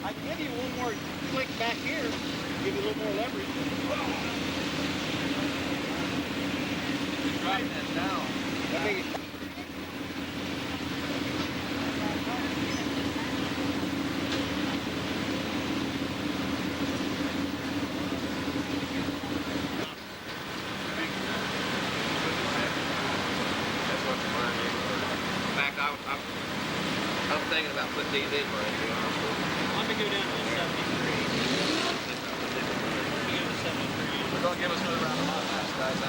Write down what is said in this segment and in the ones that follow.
I can give you one more click back here, give you a little more leverage. Drop that down. I'm thinking about putting these in right here. Let me go down to 73. Let me go to 73. We're going to give us another round of hot laps, guys.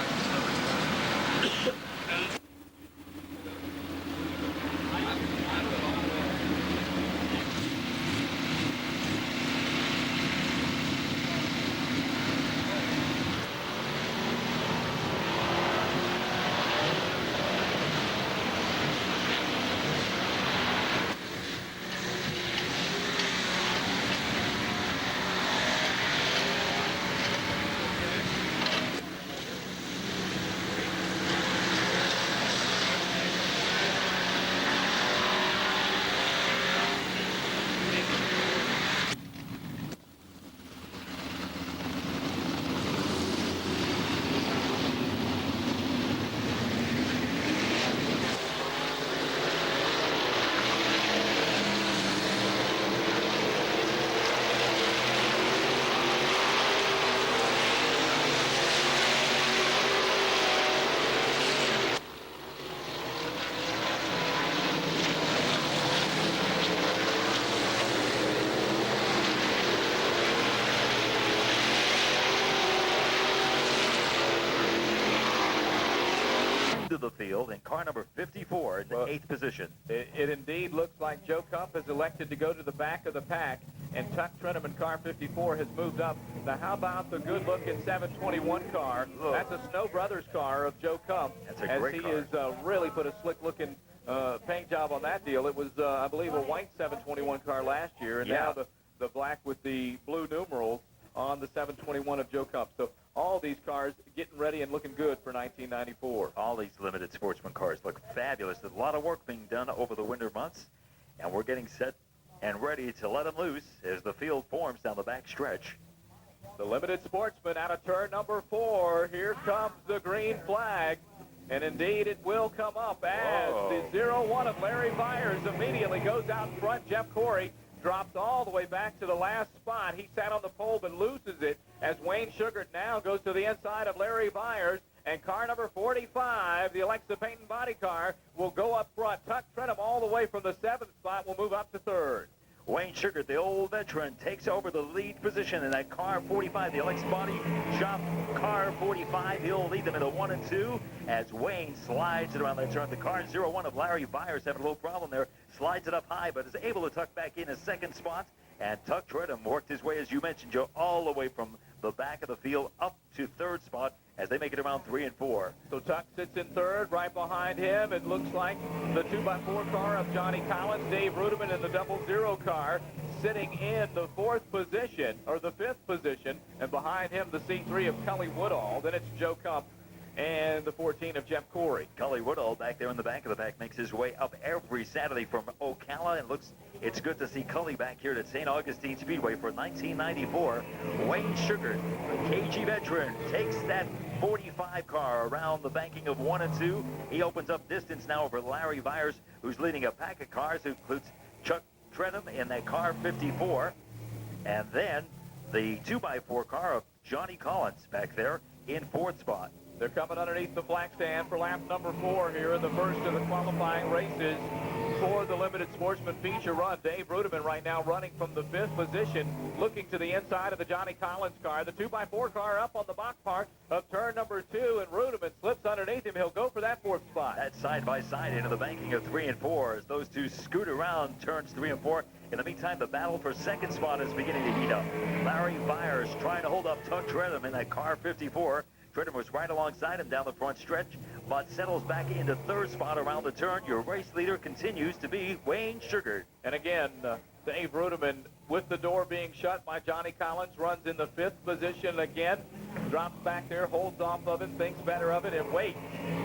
To the field in car number 54 in the 8th position. It indeed looks like Joe Kump has elected to go to the back of the pack, and Tuck Trenum in car 54 has moved up. Now, how about the good-looking 721 car? Look. That's a Snow Brothers car of Joe Kump. That's a great car. As he has really put a slick-looking paint job on that deal. It was, I believe, a white 721 car last year, and now the black with the blue numerals on the 721 of Joe Kump. So all these cars getting ready and looking good for 1994. All these limited sportsman cars look fabulous. There's a lot of work being done over the winter months, and we're getting set and ready to let them loose as the field forms down the back stretch. The limited sportsman out of turn number 4. Here comes the green flag. And indeed, it will come up as the 0-1 of Larry Byers immediately goes out in front. Jeff Corey drops all the way back to the last spot. He sat on the pole but loses it as Wayne Sugart now goes to the inside of Larry Byers. And car number 45, the Alexa Payton body car, will go up front. Tuck Trenum all the way from the 7th spot will move up to 3rd. Wayne Sugart, the old veteran, takes over the lead position in that car 45. The Alex Body Shop car 45. He'll lead them into 1 and 2 as Wayne slides it around that turn. The car 0-1 of Larry Byers having a little problem there. Slides it up high, but is able to tuck back in a 2nd spot. And Tuck Trenum worked his way, as you mentioned, Joe, all the way from the back of the field up to 3rd spot as they make it around 3 and 4. So Tuck sits in 3rd. Right behind him, it looks like the 2x4 car of Johnny Collins, Dave Ruderman in the 00 car, sitting in the 4th position, or the 5th position, and behind him the C3 of Cully Woodall. Then it's Joe Kump and the 14 of Jeff Corey. Cully Woodall back there in the back of the pack makes his way up every Saturday from Ocala, and it's good to see Cully back here at St. Augustine Speedway for 1994. Wayne Sugart, the KG veteran, takes that 45 car around the banking of 1 and 2. He opens up distance now over Larry Byers, who's leading a pack of cars, who includes Chuck Trenum in that car 54. And then the 2x4 car of Johnny Collins back there in 4th spot. They're coming underneath the flag stand for lap number 4 here in the first of the qualifying races. for the limited sportsman feature run. Dave Rudeman right now running from the 5th position, looking to the inside of the Johnny Collins car. The 2x4 car up on the box part of turn number 2, and Rudeman slips underneath him. He'll go for that 4th spot. That's side by side into the banking of 3 and 4 as those two scoot around turns 3 and 4. In the meantime, the battle for second spot is beginning to heat up. Larry Byers trying to hold up Tuck Tredham in that car 54. Tredham was right alongside him down the front stretch, but settles back into 3rd spot around the turn. Your race leader continues to be Wayne Sugar. And again, Dave Rudeman, with the door being shut by Johnny Collins, runs in the 5th position again, drops back there, holds off of him, thinks better of it, and waits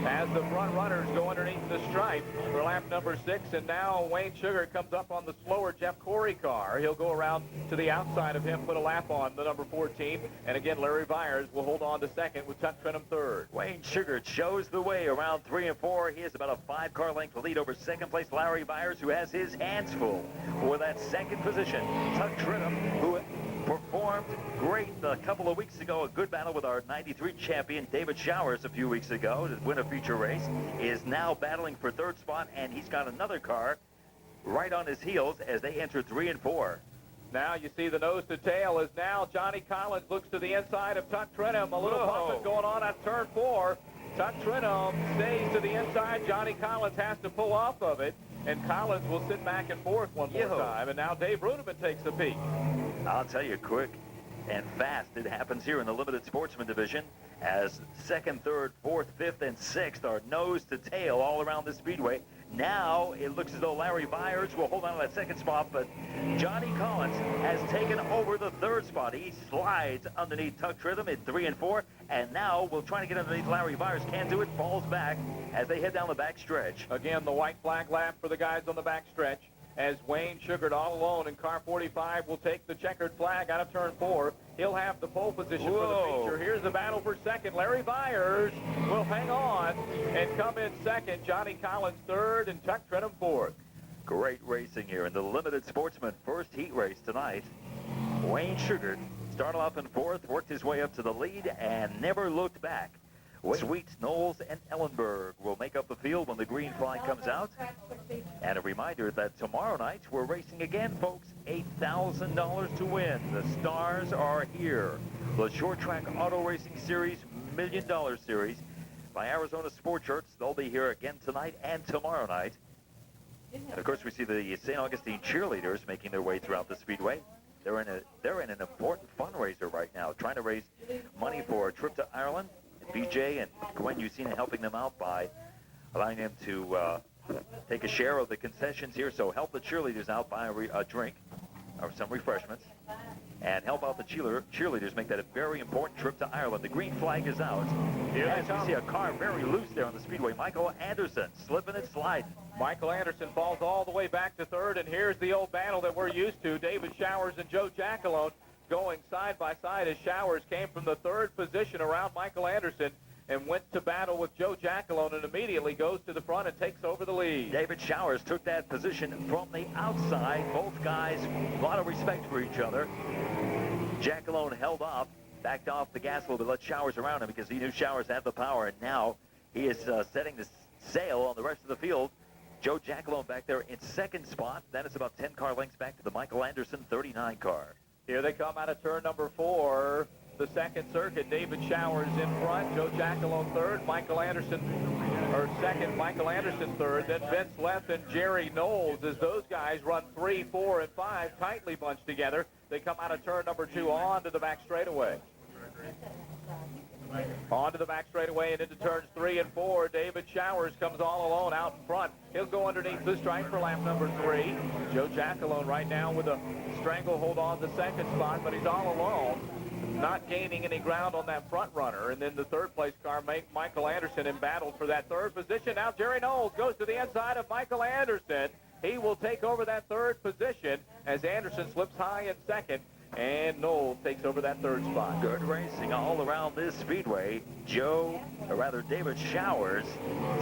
as the front runners go underneath the stripe for lap number 6. And now Wayne Sugar comes up on the slower Jeff Corey car. He'll go around to the outside of him, put a lap on the number 14. And again, Larry Byers will hold on to 2nd with Tuck Tredham 3rd. Wayne Sugar shows the way around 3 and 4. He has about a 5-car length lead over 2nd place Larry Byers, who has his hands full for that 2nd position. Tuck Tredham, who performed great a couple of weeks ago, a good battle with our 93 champion David Showers a few weeks ago to win a feature race, is now battling for 3rd spot, and he's got another car right on his heels as they enter 3 and 4. Now you see the nose to tail as now Johnny Collins looks to the inside of Tuck Tredham. A little pumping going on at turn 4. Tuck Tredham stays to the inside. Johnny Collins has to pull off of it, and Collins will sit back and forth one more time. And now Dave Rudeman takes a peek. I'll tell you, quick and fast it happens here in the limited sportsman division as 2nd, 3rd, 4th, 5th, and 6th are nose to tail all around the speedway. Now it looks as though Larry Byers will hold on to that 2nd spot, but Johnny Collins has taken over the 3rd spot. He slides underneath Tuck Tredham in 3 and 4, and now will try to get underneath Larry Byers. Can't do it, falls back as they head down the back stretch. Again, the white flag lap for the guys on the back stretch, as Wayne Sugar all alone in car 45 will take the checkered flag out of turn 4. He'll have the pole position for the feature. Here's the battle for 2nd. Larry Byers will hang on and come in 2nd. Johnny Collins 3rd and Tuck Tredham 4th. Great racing here in the limited sportsman first heat race tonight. Wayne Sugar started off in 4th, worked his way up to the lead, and never looked back. Sweets, Knowles, and Ellenberg will make up the field when the green flag comes out. And a reminder that tomorrow night we're racing again, folks. $8,000 to win. The stars are here. The Short Track Auto Racing Series, $1 Million Series by Arizona Sport Shirts. They'll be here again tonight and tomorrow night. And of course, we see the St. Augustine cheerleaders making their way throughout the speedway. They're in an important fundraiser right now, trying to raise money for a trip to Ireland. BJ and Gwen Usina helping them out by allowing them to take a share of the concessions here. So help the cheerleaders out, buy a drink or some refreshments, and help out the cheerleaders make that a very important trip to Ireland. The green flag is out. As we see a car very loose there on the speedway. Michael Anderson slipping and sliding. Michael Anderson falls all the way back to 3rd, and here's the old battle that we're used to. David Showers and Joe Jackalone going side by side as Showers came from the 3rd position around Michael Anderson and went to battle with Joe Jackalone and immediately goes to the front and takes over the lead. David Showers took that position from the outside. Both guys, a lot of respect for each other. Jackalone held off, backed off the gas a little bit, let Showers around him because he knew Showers had the power, and now he is setting the sail on the rest of the field. Joe Jackalone back there in 2nd spot. That is about 10 car lengths back to the Michael Anderson 39 car. Here they come out of turn number 4, the 2nd circuit. David Showers in front, Joe Jackalone 3rd, Michael Anderson, or 2nd, Michael Anderson 3rd, then Vince Leff and Jerry Knowles as those guys run 3, 4, and 5, tightly bunched together. They come out of turn number 2 onto the back straightaway. Onto the back straightaway and into turns 3 and 4. David Showers comes all alone out in front. He'll go underneath the stripe for lap number 3. Joe Jackalone right now with a stranglehold on the 2nd spot, but he's all alone, not gaining any ground on that front runner. And then the 3rd place car, Michael Anderson, in battle for that 3rd position. Now Jerry Knowles goes to the inside of Michael Anderson. He will take over that 3rd position as Anderson slips high in 2nd. And Knowles takes over that 3rd spot. Good racing all around this speedway. David Showers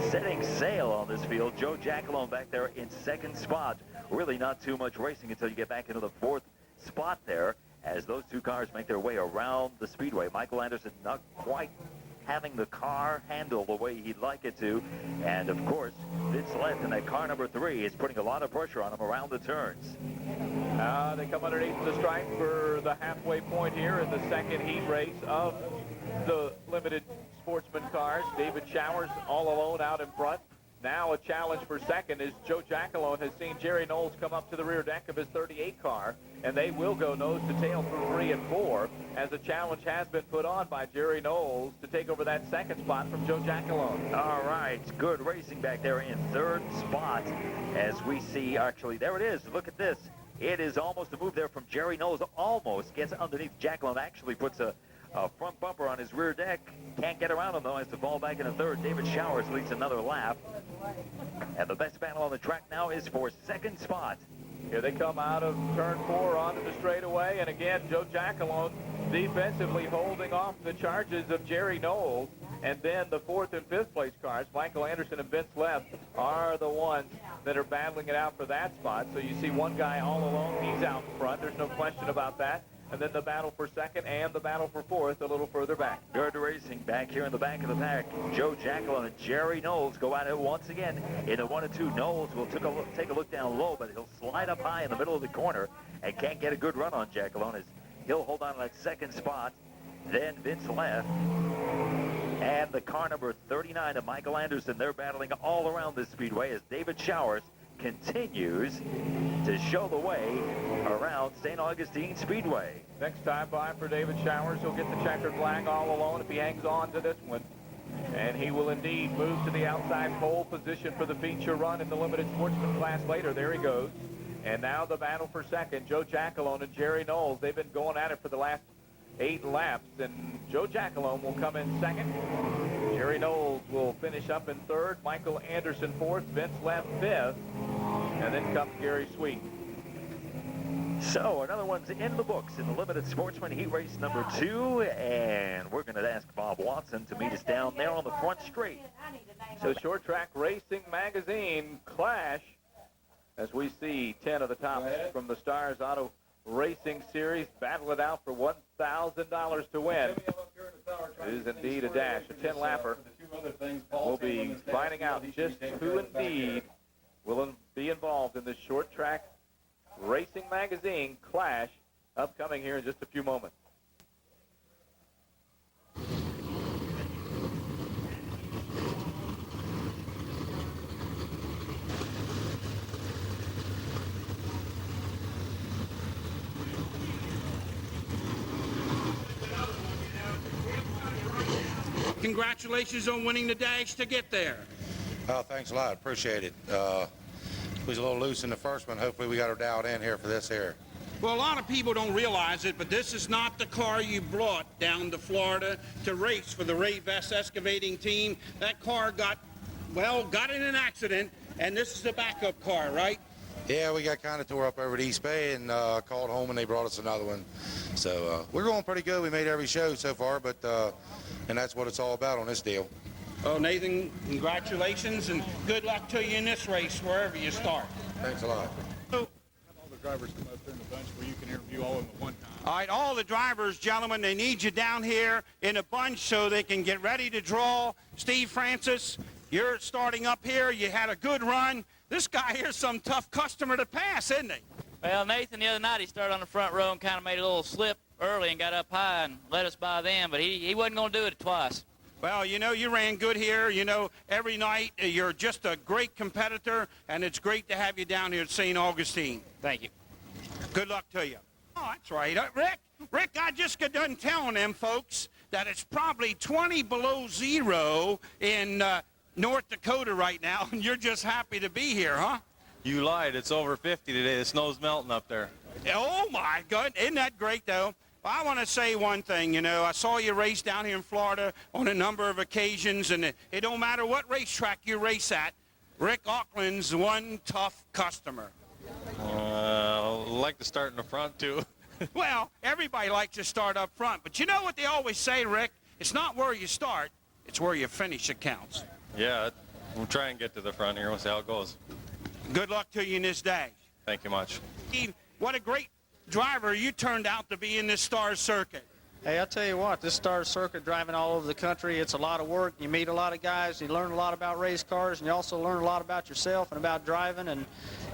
setting sail on this field. Joe Jackalone back there in 2nd spot. Really not too much racing until you get back into the 4th spot there as those two cars make their way around the speedway. Michael Anderson not quite having the car handle the way he'd like it to. And, of course, Vince Lett in that car number 3 is putting a lot of pressure on him around the turns. They come underneath the stripe for the halfway point here in the second heat race of the limited sportsman cars. David Showers all alone out in front. Now a challenge for second is Joe Jackalone has seen Jerry Knowles come up to the rear deck of his 38 car, and they will go nose to tail through 3 and 4 as a challenge has been put on by Jerry Knowles to take over that second spot from Joe Jackalone. All right, good racing back there in third spot as we see, actually, there it is. Look at this. It is almost a move there from Jerry Knowles. Almost gets underneath Jackalone, actually puts a front bumper on his rear deck. Can't get around him, though, has to fall back in the third. David Showers leads another lap. And the best battle on the track now is for second spot. Here they come out of turn 4 onto the straightaway. And again, Joe Jackalone defensively holding off the charges of Jerry Knowles. And then the 4th and 5th place cars, Michael Anderson and Vince Lett, are the ones that are battling it out for that spot. So you see one guy all alone. He's out in front. There's no question about that. And then the battle for second and the battle for 4th a little further back. Good racing back here in the back of the pack. Joe Jackalone and Jerry Knowles go at it once again in the 1 and 2. Knowles will take a look down low, but he'll slide up high in the middle of the corner and can't get a good run on Jackalone as he'll hold on to that second spot. Then Vince Lett and the car number 39 of Michael Anderson. They're battling all around this speedway as David Showers continues to show the way around St. Augustine Speedway. Next time by for David Showers, he'll get the checkered flag all alone if he hangs on to this one. And he will indeed move to the outside pole position for the feature run in the limited sportsman class later. There he goes. And now the battle for second. Joe Jackalone and Jerry Knowles. They've been going at it for the last 8 laps. And Joe Jackalone will come in second. Jerry Knowles will finish up in third. Michael Anderson 4th. Vince Lett 5th. And then comes Gary Sweet. So another one's in the books in the limited sportsman heat race number 2, and we're going to ask Bob Watson to meet us down there on the front straight. So Short Track Racing Magazine Clash, as we see 10 of the top from the Stars Auto Racing Series battle it out for $1,000 to win. It is indeed a dash, a 10-lapper. We'll be finding out just who indeed will be involved in this Short Track Racing Magazine Clash upcoming here in just a few moments. Congratulations on winning the dash to get there. Oh, thanks a lot. Appreciate it. We was a little loose in the first one. Hopefully we got her dialed in here for this here. Well, a lot of people don't realize it, but this is not the car you brought down to Florida to race for the Ray Vest excavating team. That car got in an accident, and this is the backup car, right? Yeah, we got kind of tore up over at East Bay and called home, and they brought us another one. So we're going pretty good. We made every show so far, but and that's what it's all about on this deal. Well, Nathan, congratulations, and good luck to you in this race, wherever you start. Thanks a lot. All the drivers come up here in the bunch where you can interview all of them at one time. All right, all the drivers, gentlemen, they need you down here in a bunch so they can get ready to draw. Steve Francis, you're starting up here. You had a good run. This guy here's some tough customer to pass, isn't he? Well, Nathan, the other night he started on the front row and kind of made a little slip early and got up high and let us by then, but he wasn't going to do it twice. Well, you know, you ran good here. You know, every night you're just a great competitor, and it's great to have you down here at St. Augustine. Thank you. Good luck to you. Oh, that's right. Rick, I just got done telling them folks that it's probably 20 below zero in North Dakota right now, and you're just happy to be here, huh? You lied. It's over 50 today. The snow's melting up there. Oh, my God. Isn't that great, though? Well, I want to say one thing, you know. I saw you race down here in Florida on a number of occasions, and it don't matter what racetrack you race at, Rick Auckland's one tough customer. Like to start in the front, too. Well, everybody likes to start up front, but you know what they always say, Rick? It's not where you start, it's where you finish that counts. Yeah, we'll try and get to the front here. We'll see how it goes. Good luck to you in this dash. Thank you much. Steve, what a great driver you turned out to be in this Star circuit. Hey, I'll tell you what, this Star Circuit driving all over the country, it's a lot of work. You meet a lot of guys, you learn a lot about race cars, and you also learn a lot about yourself and about driving, and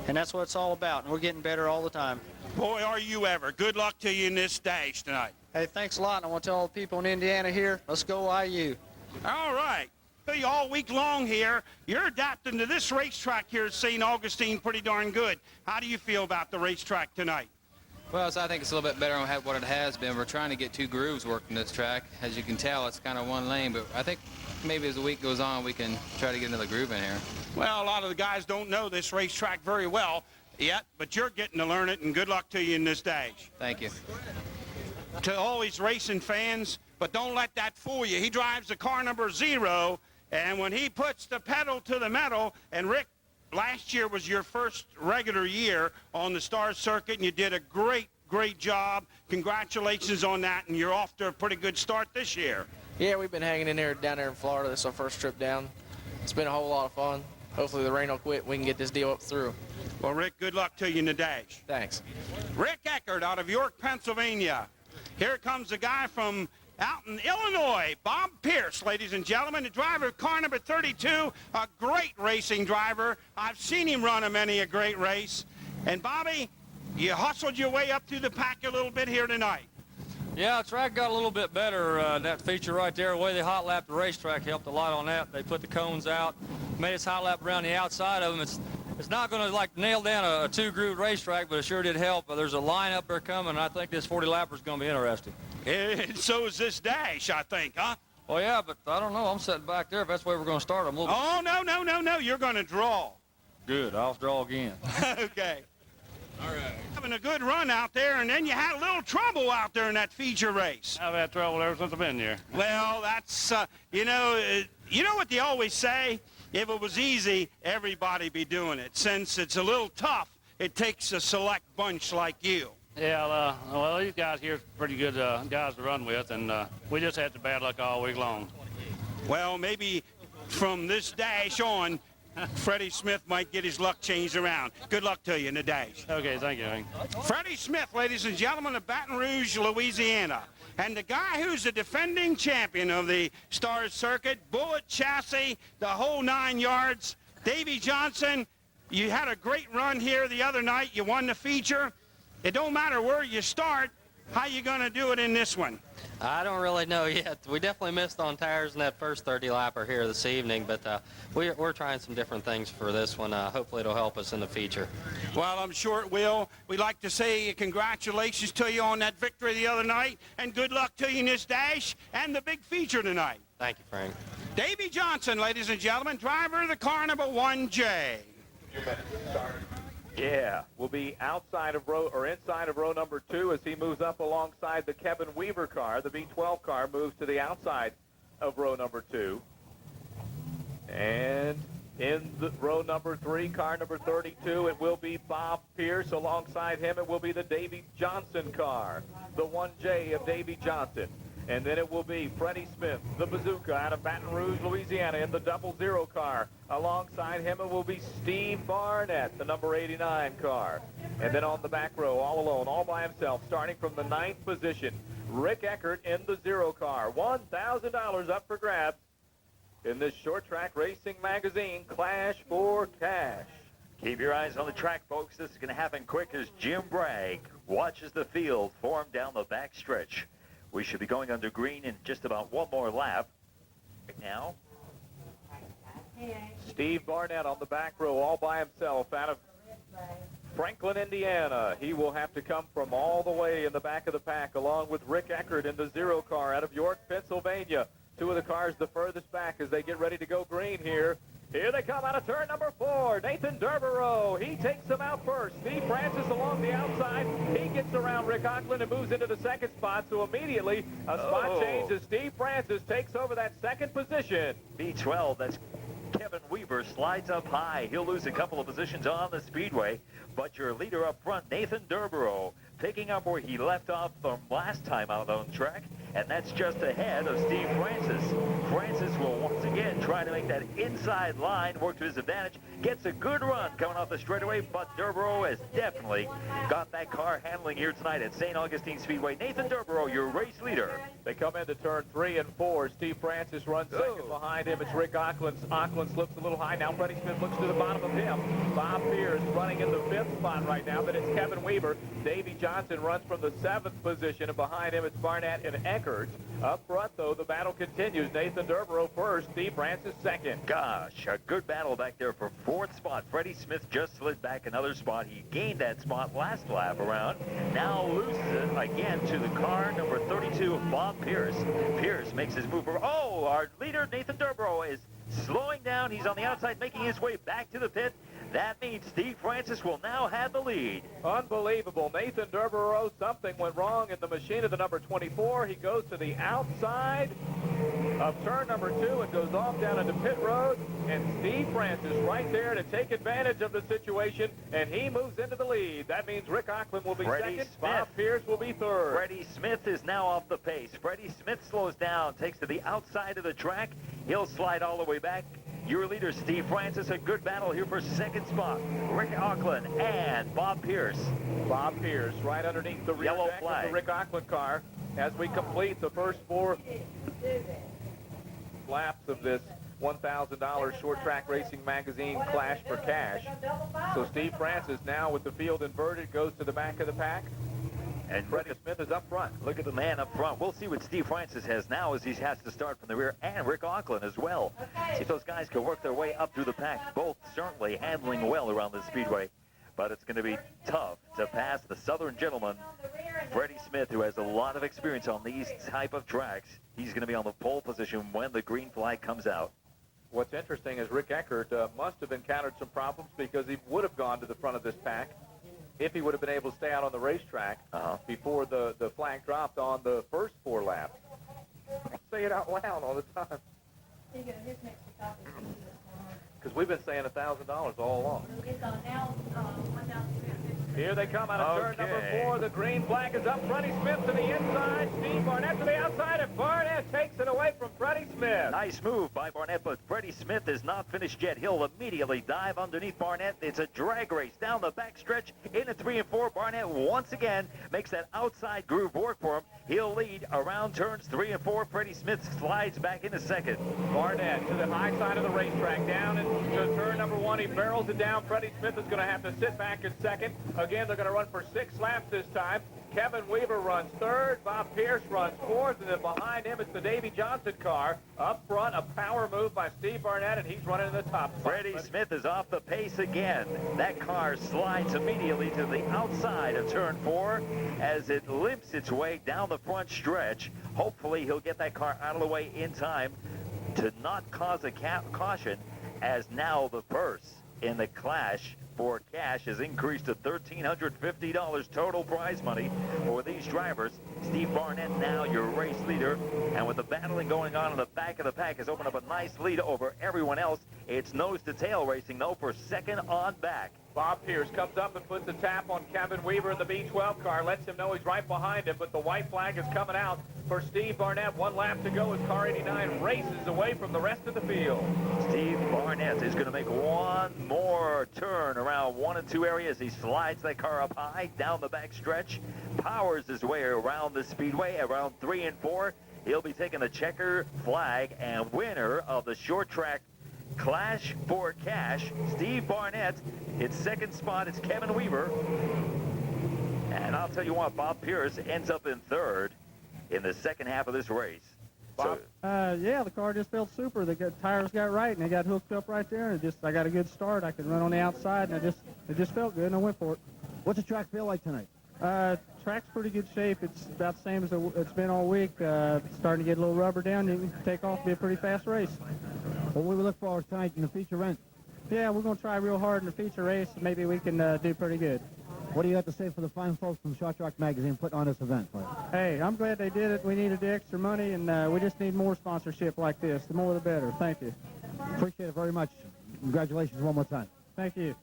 that's what it's all about. And we're getting better all the time. Boy, are you ever. Good luck to you in this dash tonight. Hey, thanks a lot, and I want to tell all the people in Indiana here, let's go IU. All right. All week long here, you're adapting to this racetrack here at St. Augustine pretty darn good. How do you feel about the racetrack tonight? Well, so I think it's a little bit better than what it has been. We're trying to get 2 grooves working this track. As you can tell, it's kind of one lane, but I think maybe as the week goes on, we can try to get another groove in here. Well, a lot of the guys don't know this racetrack very well yet, but you're getting to learn it, and good luck to you in this dash. Thank you. To all these racing fans, but don't let that fool you. He drives the car number 0, and when he puts the pedal to the metal, and Rick, last year was your first regular year on the Star Circuit, and you did a great job. Congratulations on that, and you're off to a pretty good start this year. Yeah, we've been hanging in there down there in Florida. This is our first trip down. It's been a whole lot of fun. Hopefully the rain will quit and we can get this deal up through. Well, Rick, good luck to you in the dash. Thanks. Rick Eckert out of York, Pennsylvania. Here comes a guy from out in Illinois, Bob Pierce, ladies and gentlemen, the driver of car number 32, a great racing driver. I've seen him run a great race. And Bobby, you hustled your way up through the pack a little bit here tonight. Yeah, the track got a little bit better. That feature right there, the way they hot lapped the racetrack helped a lot on that. They put the cones out, made us hot lap around the outside of them. It's not going to like nail down a 2-groove racetrack, but it sure did help. There's a line up there coming, and I think this 40-lapper is going to be interesting. And so is this dash, I think, huh? Well, yeah, but I don't know. I'm sitting back there. If that's the way we're going to start, I'm a little bit... Oh, no. You're going to draw. Good. I'll draw again. Okay. All right. Having a good run out there, and then you had a little trouble out there in that feature race. I've had trouble ever since I've been here. Well, that's, you know what they always say? If it was easy, everybody be doing it. Since it's a little tough, it takes a select bunch like you. Yeah, well, these guys here are pretty good guys to run with, and we just had the bad luck all week long. Well, maybe from this dash on, Freddie Smith might get his luck changed around. Good luck to you in the dash. Okay, thank you, Hank. Freddie Smith, ladies and gentlemen, of Baton Rouge, Louisiana. And the guy who's the defending champion of the Star Circuit, Bullet Chassis, the whole 9 yards. Davey Johnson, you had a great run here the other night. You won the feature. It don't matter where you start. How you going to do it in this one? I don't really know yet. We definitely missed on tires in that first 30-lapper here this evening, but we're trying some different things for this one. Hopefully it'll help us in the feature. Well, I'm sure it will. We'd like to say congratulations to you on that victory the other night, and good luck to you in this dash and the big feature tonight. Thank you, Frank. Davey Johnson, ladies and gentlemen, driver of the car number 1J. Yeah, we'll be outside of row or inside of row number 2 as he moves up alongside the Kevin Weaver car. The V12 car moves to the outside of row number 2. And in the row number 3, car number 32, it will be Bob Pierce. Alongside him, it will be the Davey Johnson car, the 1J of Davey Johnson. And then it will be Freddie Smith, the Bazooka, out of Baton Rouge, Louisiana, in the 00 car. Alongside him, it will be Steve Barnett, the number 89 car. And then on the back row, all alone, all by himself, starting from the 9th position, Rick Eckert in the 0 car. $1,000 up for grabs in this short track racing magazine, Clash for Cash. Keep your eyes on the track, folks. This is going to happen quick as Jim Bragg watches the field form down the back stretch. We should be going under green in just about one more lap. Right now, Steve Barnett on the back row all by himself out of Franklin, Indiana. He will have to come from all the way in the back of the pack along with Rick Eckert in the 0 car out of York, Pennsylvania. 2 of the cars the furthest back as they get ready to go green here. Here they come out of turn number 4. Nathan Derborough, he takes them out first. Steve Francis along the outside. He gets around Rick Auckland and moves into the 2nd spot. So immediately a spot change as Steve Francis takes over that 2nd position. V12, that's Kevin Weaver, slides up high. He'll lose a couple of positions on the speedway, but your leader up front, Nathan Derborough, picking up where he left off from last time out on track. and that's just ahead of Steve Francis. Francis will once again try to make that inside line work to his advantage. Gets a good run coming off the straightaway, but Durborough has definitely got that car handling here tonight at St. Augustine Speedway. Nathan Durborough, your race leader. They come into turn 3 and 4. Steve Francis runs second. Behind him, it's Rick Auckland. Auckland slips a little high. Now Freddie Smith looks to the bottom of him. Bob Pierce running in the 5th spot right now. Then it's Kevin Weaver. Davey Johnson runs from the 7th position, and behind him it's Barnett and Eckert. Up front, though, the battle continues. Nathan Durborough first, Steve Francis second. Gosh, a good battle back there for 4th spot. Freddie Smith just slid back another spot. He gained that spot last lap around. Now loses it again to the car number 32, Bob Pierce. Pierce makes his move over. Oh, our leader, Nathan Durborough, is slowing down. He's on the outside, making his way back to the pit. That means Steve Francis will now have the lead. Unbelievable. Nathan Durborough, something went wrong in the machine of the number 24. He goes to the outside of turn number 2 and goes off down into pit road. And Steve Francis right there to take advantage of the situation, and he moves into the lead. That means Rick Auckland will be second. Bob Pierce will be third. Freddie Smith is now off the pace. Freddie Smith slows down, takes to the outside of the track. He'll slide all the way back. Your leader, Steve Francis, a good battle here for 2nd spot. Rick Auckland and Bob Pierce. Bob Pierce right underneath the rear deck of the Rick Auckland car as we complete the first 4 laps of this $1,000 Short Track Racing Magazine Clash for Cash. So Steve Francis now with the field inverted goes to the back of the pack. And Freddie Smith is up front. Look at the man up front. We'll see what Steve Francis has now as he has to start from the rear, and Rick Auckland as well. See if those guys can work their way up through the pack. Both certainly handling well around the speedway. But it's going to be tough to pass the Southern gentleman, Freddie Smith, who has a lot of experience on these type of tracks. He's going to be on the pole position when the green flag comes out. What's interesting is Rick Eckert must have encountered some problems because he would have gone to the front of this pack if he would have been able to stay out on the racetrack before the flag dropped on the first 4 laps. Say it out loud all the time. Because we've been saying $1,000 all along. Here they come out of turn number 4. The green flag is up. Freddie Smith to the inside. Steve Barnett to the outside, and Barnett takes it away from Freddie Smith. Nice move by Barnett, but Freddie Smith is not finished yet. He'll immediately dive underneath Barnett. It's a drag race down the back stretch into 3 and 4. Barnett once again makes that outside groove work for him. He'll lead around turns 3 and 4. Freddie Smith slides back into second. Barnett to the high side of the racetrack, down into turn number 1. He barrels it down. Freddie Smith is going to have to sit back in second. Again, they're going to run for 6 laps this time. Kevin Weaver runs 3rd. Bob Pierce runs 4th. And then behind him, it's the Davey Johnson car. Up front, a power move by Steve Barnett, and he's running in the top spot. Freddie Smith is off the pace again. That car slides immediately to the outside of turn 4 as it limps its way down the front stretch. Hopefully, he'll get that car out of the way in time to not cause a caution, as now the purse in the clash for cash has increased to $1,350 total prize money for these drivers. Steve Barnett now your race leader, and with the battling going on in the back of the pack has opened up a nice lead over everyone else. It's nose to tail racing though for second on back. Bob Pierce comes up and puts a tap on Kevin Weaver in the B12 car, lets him know he's right behind him, but the white flag is coming out for Steve Barnett. 1 lap to go as car 89 races away from the rest of the field. Steve Barnett is going to make one more turn around 1 and 2 areas. He slides that car up high down the back stretch, powers his way around the speedway around 3 and 4. He'll be taking the checker flag, and winner of the short track Clash for Cash, Steve Barnett. Its second spot is Kevin Weaver. And I'll tell you what, Bob Pierce ends up in 3rd in the second half of this race. Bob? Yeah, the car just felt super. The tires got right, and they got hooked up right there. And I got a good start. I could run on the outside, and it just felt good, and I went for it. What's the track feel like tonight? Track's pretty good shape. It's about the same as it's been all week. Starting to get a little rubber down. You can take off, be a pretty fast race. Well, we look forward to tonight in the feature event. Yeah, we're going to try real hard in the feature race. Maybe we can do pretty good. What do you have to say for the fine folks from Short Track Magazine putting on this event? Hey, I'm glad they did it. We needed the extra money, and we just need more sponsorship like this. The more the better. Thank you. Appreciate it very much. Congratulations one more time. Thank you.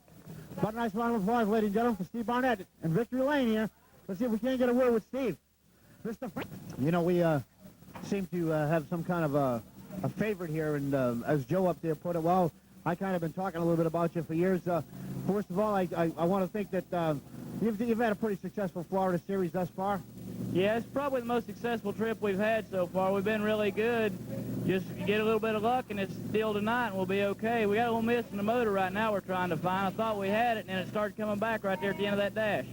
But a nice round of applause, ladies and gentlemen, for Steve Barnett and Victory Lane here. Let's see if we can't get a word with Steve. Mr. You know, we seem to have some kind of a favorite here, and as Joe up there put it, well, I kind of been talking a little bit about you for years. First of all, I want to think that you've had a pretty successful Florida series thus far. Yeah, it's probably the most successful trip we've had so far. We've been really good. Just get a little bit of luck, and it's still tonight, and we'll be okay. We got a little miss in the motor right now we're trying to find. I thought we had it, and then it started coming back right there at the end of that dash.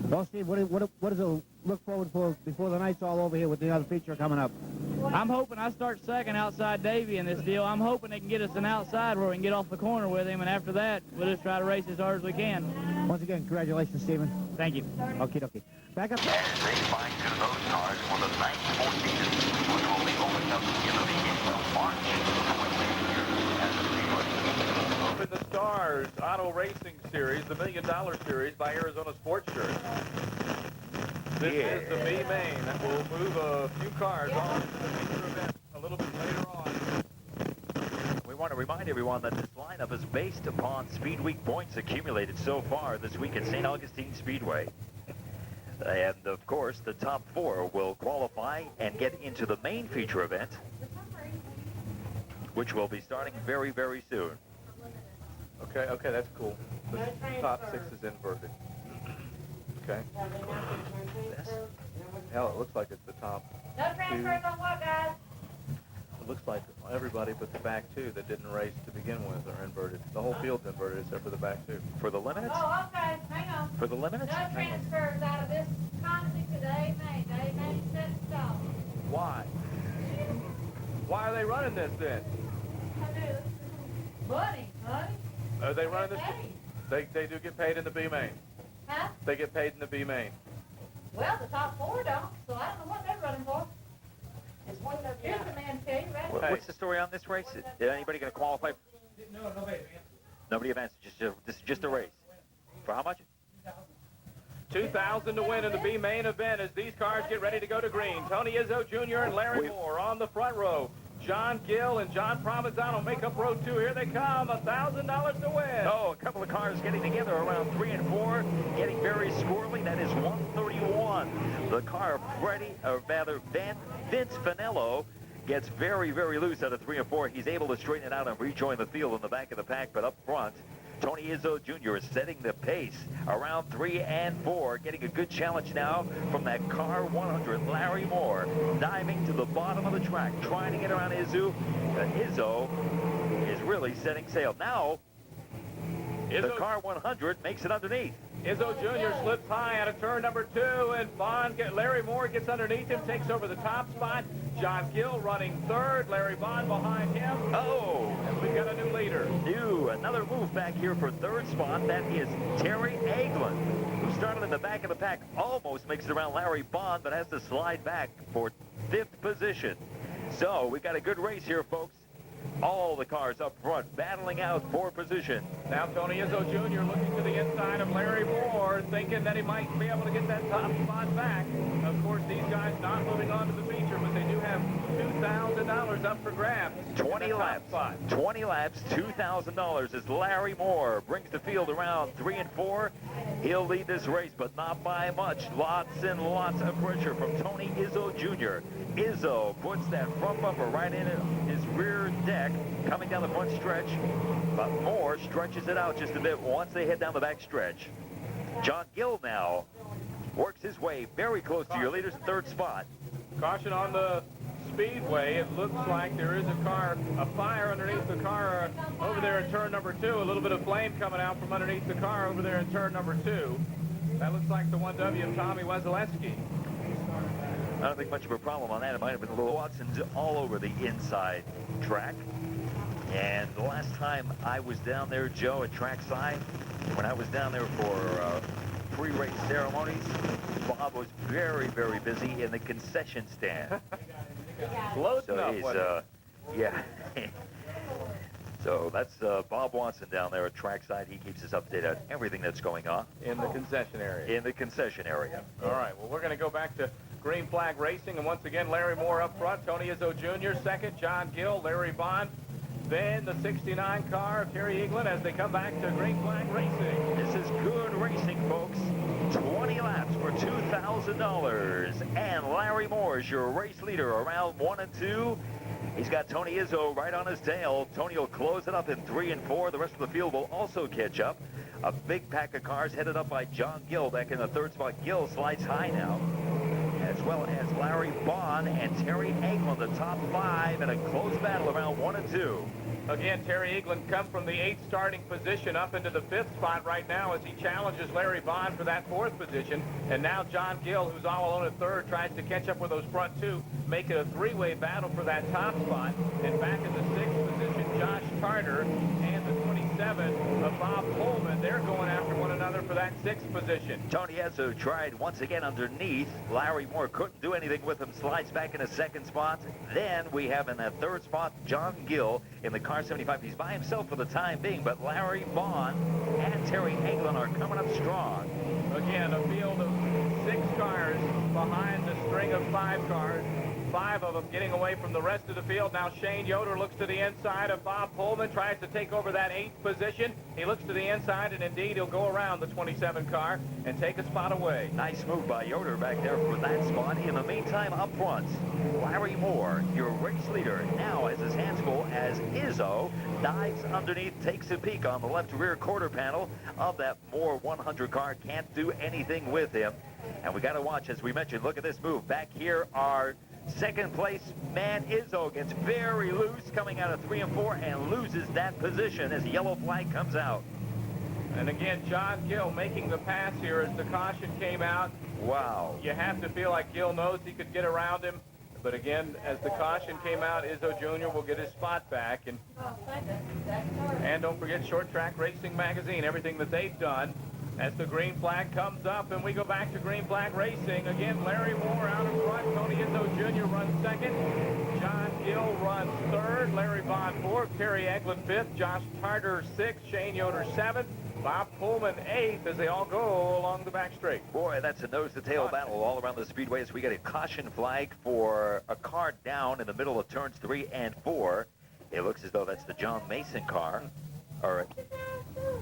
Well, Steve, what does it look forward for before the night's all over here with the other feature coming up? I'm hoping I start second outside Davey in this deal. I'm hoping they can get us an outside where we can get off the corner with him, and after that, we'll just try to race as hard as we can. Once again, congratulations, Stephen. Thank you. Okie dokie. Back up. As they find two of those cars for the ninth four season, which will be opened up in the beginning of March. Open the Stars Auto Racing Series, the $1 Million Series by Arizona Sports Shirt. This is the B main that will move a few cars on to the feature event a little bit later on. We want to remind everyone that this lineup is based upon Speed Week points accumulated so far this week at St. Augustine Speedway. And, of course, the top 4 will qualify and get into the main feature event, which will be starting very, very soon. Okay, that's cool. The top 6 is inverted. Okay. Hell, it looks like it's the top 2. No transfers on what, guys? It looks like everybody but the back 2 that didn't race to begin with are inverted. The whole field's inverted except for the back 2. For the limits? Oh, okay. Hang on. For the limits? No transfers out of this concept today, May. They made it set in stone. Why? Why are they running this then? Money, honey. Are they running this? They do get paid in the B main. Huh? They get paid in the B main. Well, the top 4 don't, so I don't know what they're running for. It's one of Here's the man to you, right? What's the story on this race? Is anybody going to qualify? No, nobody advanced. Nobody advances. This is just a race. For how much? $2,000 to win in the B main event as these cars get ready to go to green. Tony Izzo Jr. and Larry Moore on the front row. John Gill and John Provenzano make up row 2. Here they come, $1,000 to win. Oh, a couple of cars getting together around 3 and 4, getting very squirrely. That is 131. The car of Vince Finello gets very, very loose out of 3 and 4. He's able to straighten it out and rejoin the field in the back of the pack, but up front, Tony Izzo Jr. is setting the pace around 3 and 4, getting a good challenge now from that car 100, Larry Moore, diving to the bottom of the track, trying to get around Izzo. Izzo is really setting sail. Now, the car 100 makes it underneath. Izzo Jr. slips high out of turn number 2, and Larry Moore gets underneath him, takes over the top spot. John Gill running 3rd, Larry Bond behind him. Oh! And we've got a new leader. Another move back here for 3rd spot. That is Terry Aglin, who started in the back of the pack, almost makes it around Larry Bond, but has to slide back for 5th position. So we got a good race here, folks. All the cars up front battling out for position. Now Tony Izzo Jr. looking to the inside of Larry Moore, thinking that he might be able to get that top spot back. Of course, these guys not moving on to the feature, but they do have $2,000 up for grabs. 20 laps. 20 laps, $2,000 as Larry Moore brings the field around 3 and 4. He'll lead this race, but not by much. Lots and lots of pressure from Tony Izzo Jr. Izzo puts that front bumper right in his rear deck, coming down the front stretch, but Moore stretches it out just a bit once they head down the back stretch. John Gill now works his way very close to your leaders in 3rd spot. Caution on the speedway. It looks like there is a fire underneath the car over there in turn number 2. A little bit of flame coming out from underneath the car over there in turn number 2. That looks like the 1W of Tommy Wesolewski. I don't think much of a problem on that. It might have been a little Watson's all over the inside track. And the last time I was down there, Joe, at trackside, when I was down there for pre-race ceremonies, Bob was very, very busy in the concession stand. Close so enough, he's, yeah. So that's Bob Watson down there at trackside. He keeps us updated on everything that's going on. In the concession area. In the concession area. All right, well, we're going to go back to Green Flag Racing, and once again, Larry Moore up front, Tony Izzo Jr. second, John Gill, Larry Bond, then the 69 car of Terry Eaglin as they come back to Green Flag Racing. This is good racing, folks. 20 laps for $2,000. And Larry Moore is your race leader around 1 and 2. He's got Tony Izzo right on his tail. Tony will close it up in 3 and 4. The rest of the field will also catch up. A big pack of cars headed up by John Gill back in the 3rd spot. Gill slides high now, as well as Larry Bond and Terry Eaglin, the top 5 in a close battle around 1 and 2. Again, Terry Eaglin come from the 8th starting position up into the 5th spot right now as he challenges Larry Bond for that 4th position. And now John Gill, who's all alone at 3rd, tries to catch up with those front 2, make it a 3-way battle for that top spot. And back in the 6th position, Josh Carter and the 27 of Bob Pullman. They're going after one another for that 6th position. Tony Izzo tried once again underneath. Larry Moore couldn't do anything with him, slides back in the 2nd spot. Then we have in that 3rd spot, John Gill in the car 75. He's by himself for the time being, but Larry Bond and Terry Eaglin are coming up strong. Again, a field of 6 cars behind the string of 5 cars. 5 of them getting away from the rest of the field. Now Shane Yoder looks to the inside of Bob Pullman, tries to take over that 8th position. He looks to the inside, and indeed he'll go around the 27 car and take a spot away. Nice move by Yoder back there for that spot. In the meantime, up front, Larry Moore, your race leader, now has his hands full as Izzo dives underneath, takes a peek on the left rear quarter panel of that Moore 100 car. Can't do anything with him. And we got to watch, as we mentioned, look at this move. Back here are 2nd place man Izzo gets very loose coming out of 3 and 4 and loses that position as the yellow flag comes out. And again, John Gill making the pass here as the caution came out. Wow. You have to feel like Gill knows he could get around him. But again, as the caution came out, Izzo Jr. will get his spot back. And don't forget Short Track Racing Magazine, everything that they've done. As the green flag comes up, and we go back to green flag racing. Again, Larry Moore out in front. Tony Izzo Jr. runs 2nd. John Gill runs 3rd. Larry Bond 4th. Terry Eaglin 5th. Josh Carter 6th. Shane Yoder 7th. Bob Pullman 8th as they all go along the back straight. Boy, that's a nose-to-tail battle all around the speedway as we get a caution flag for a car down in the middle of turns 3 and 4. It looks as though that's the John Mason car. All right.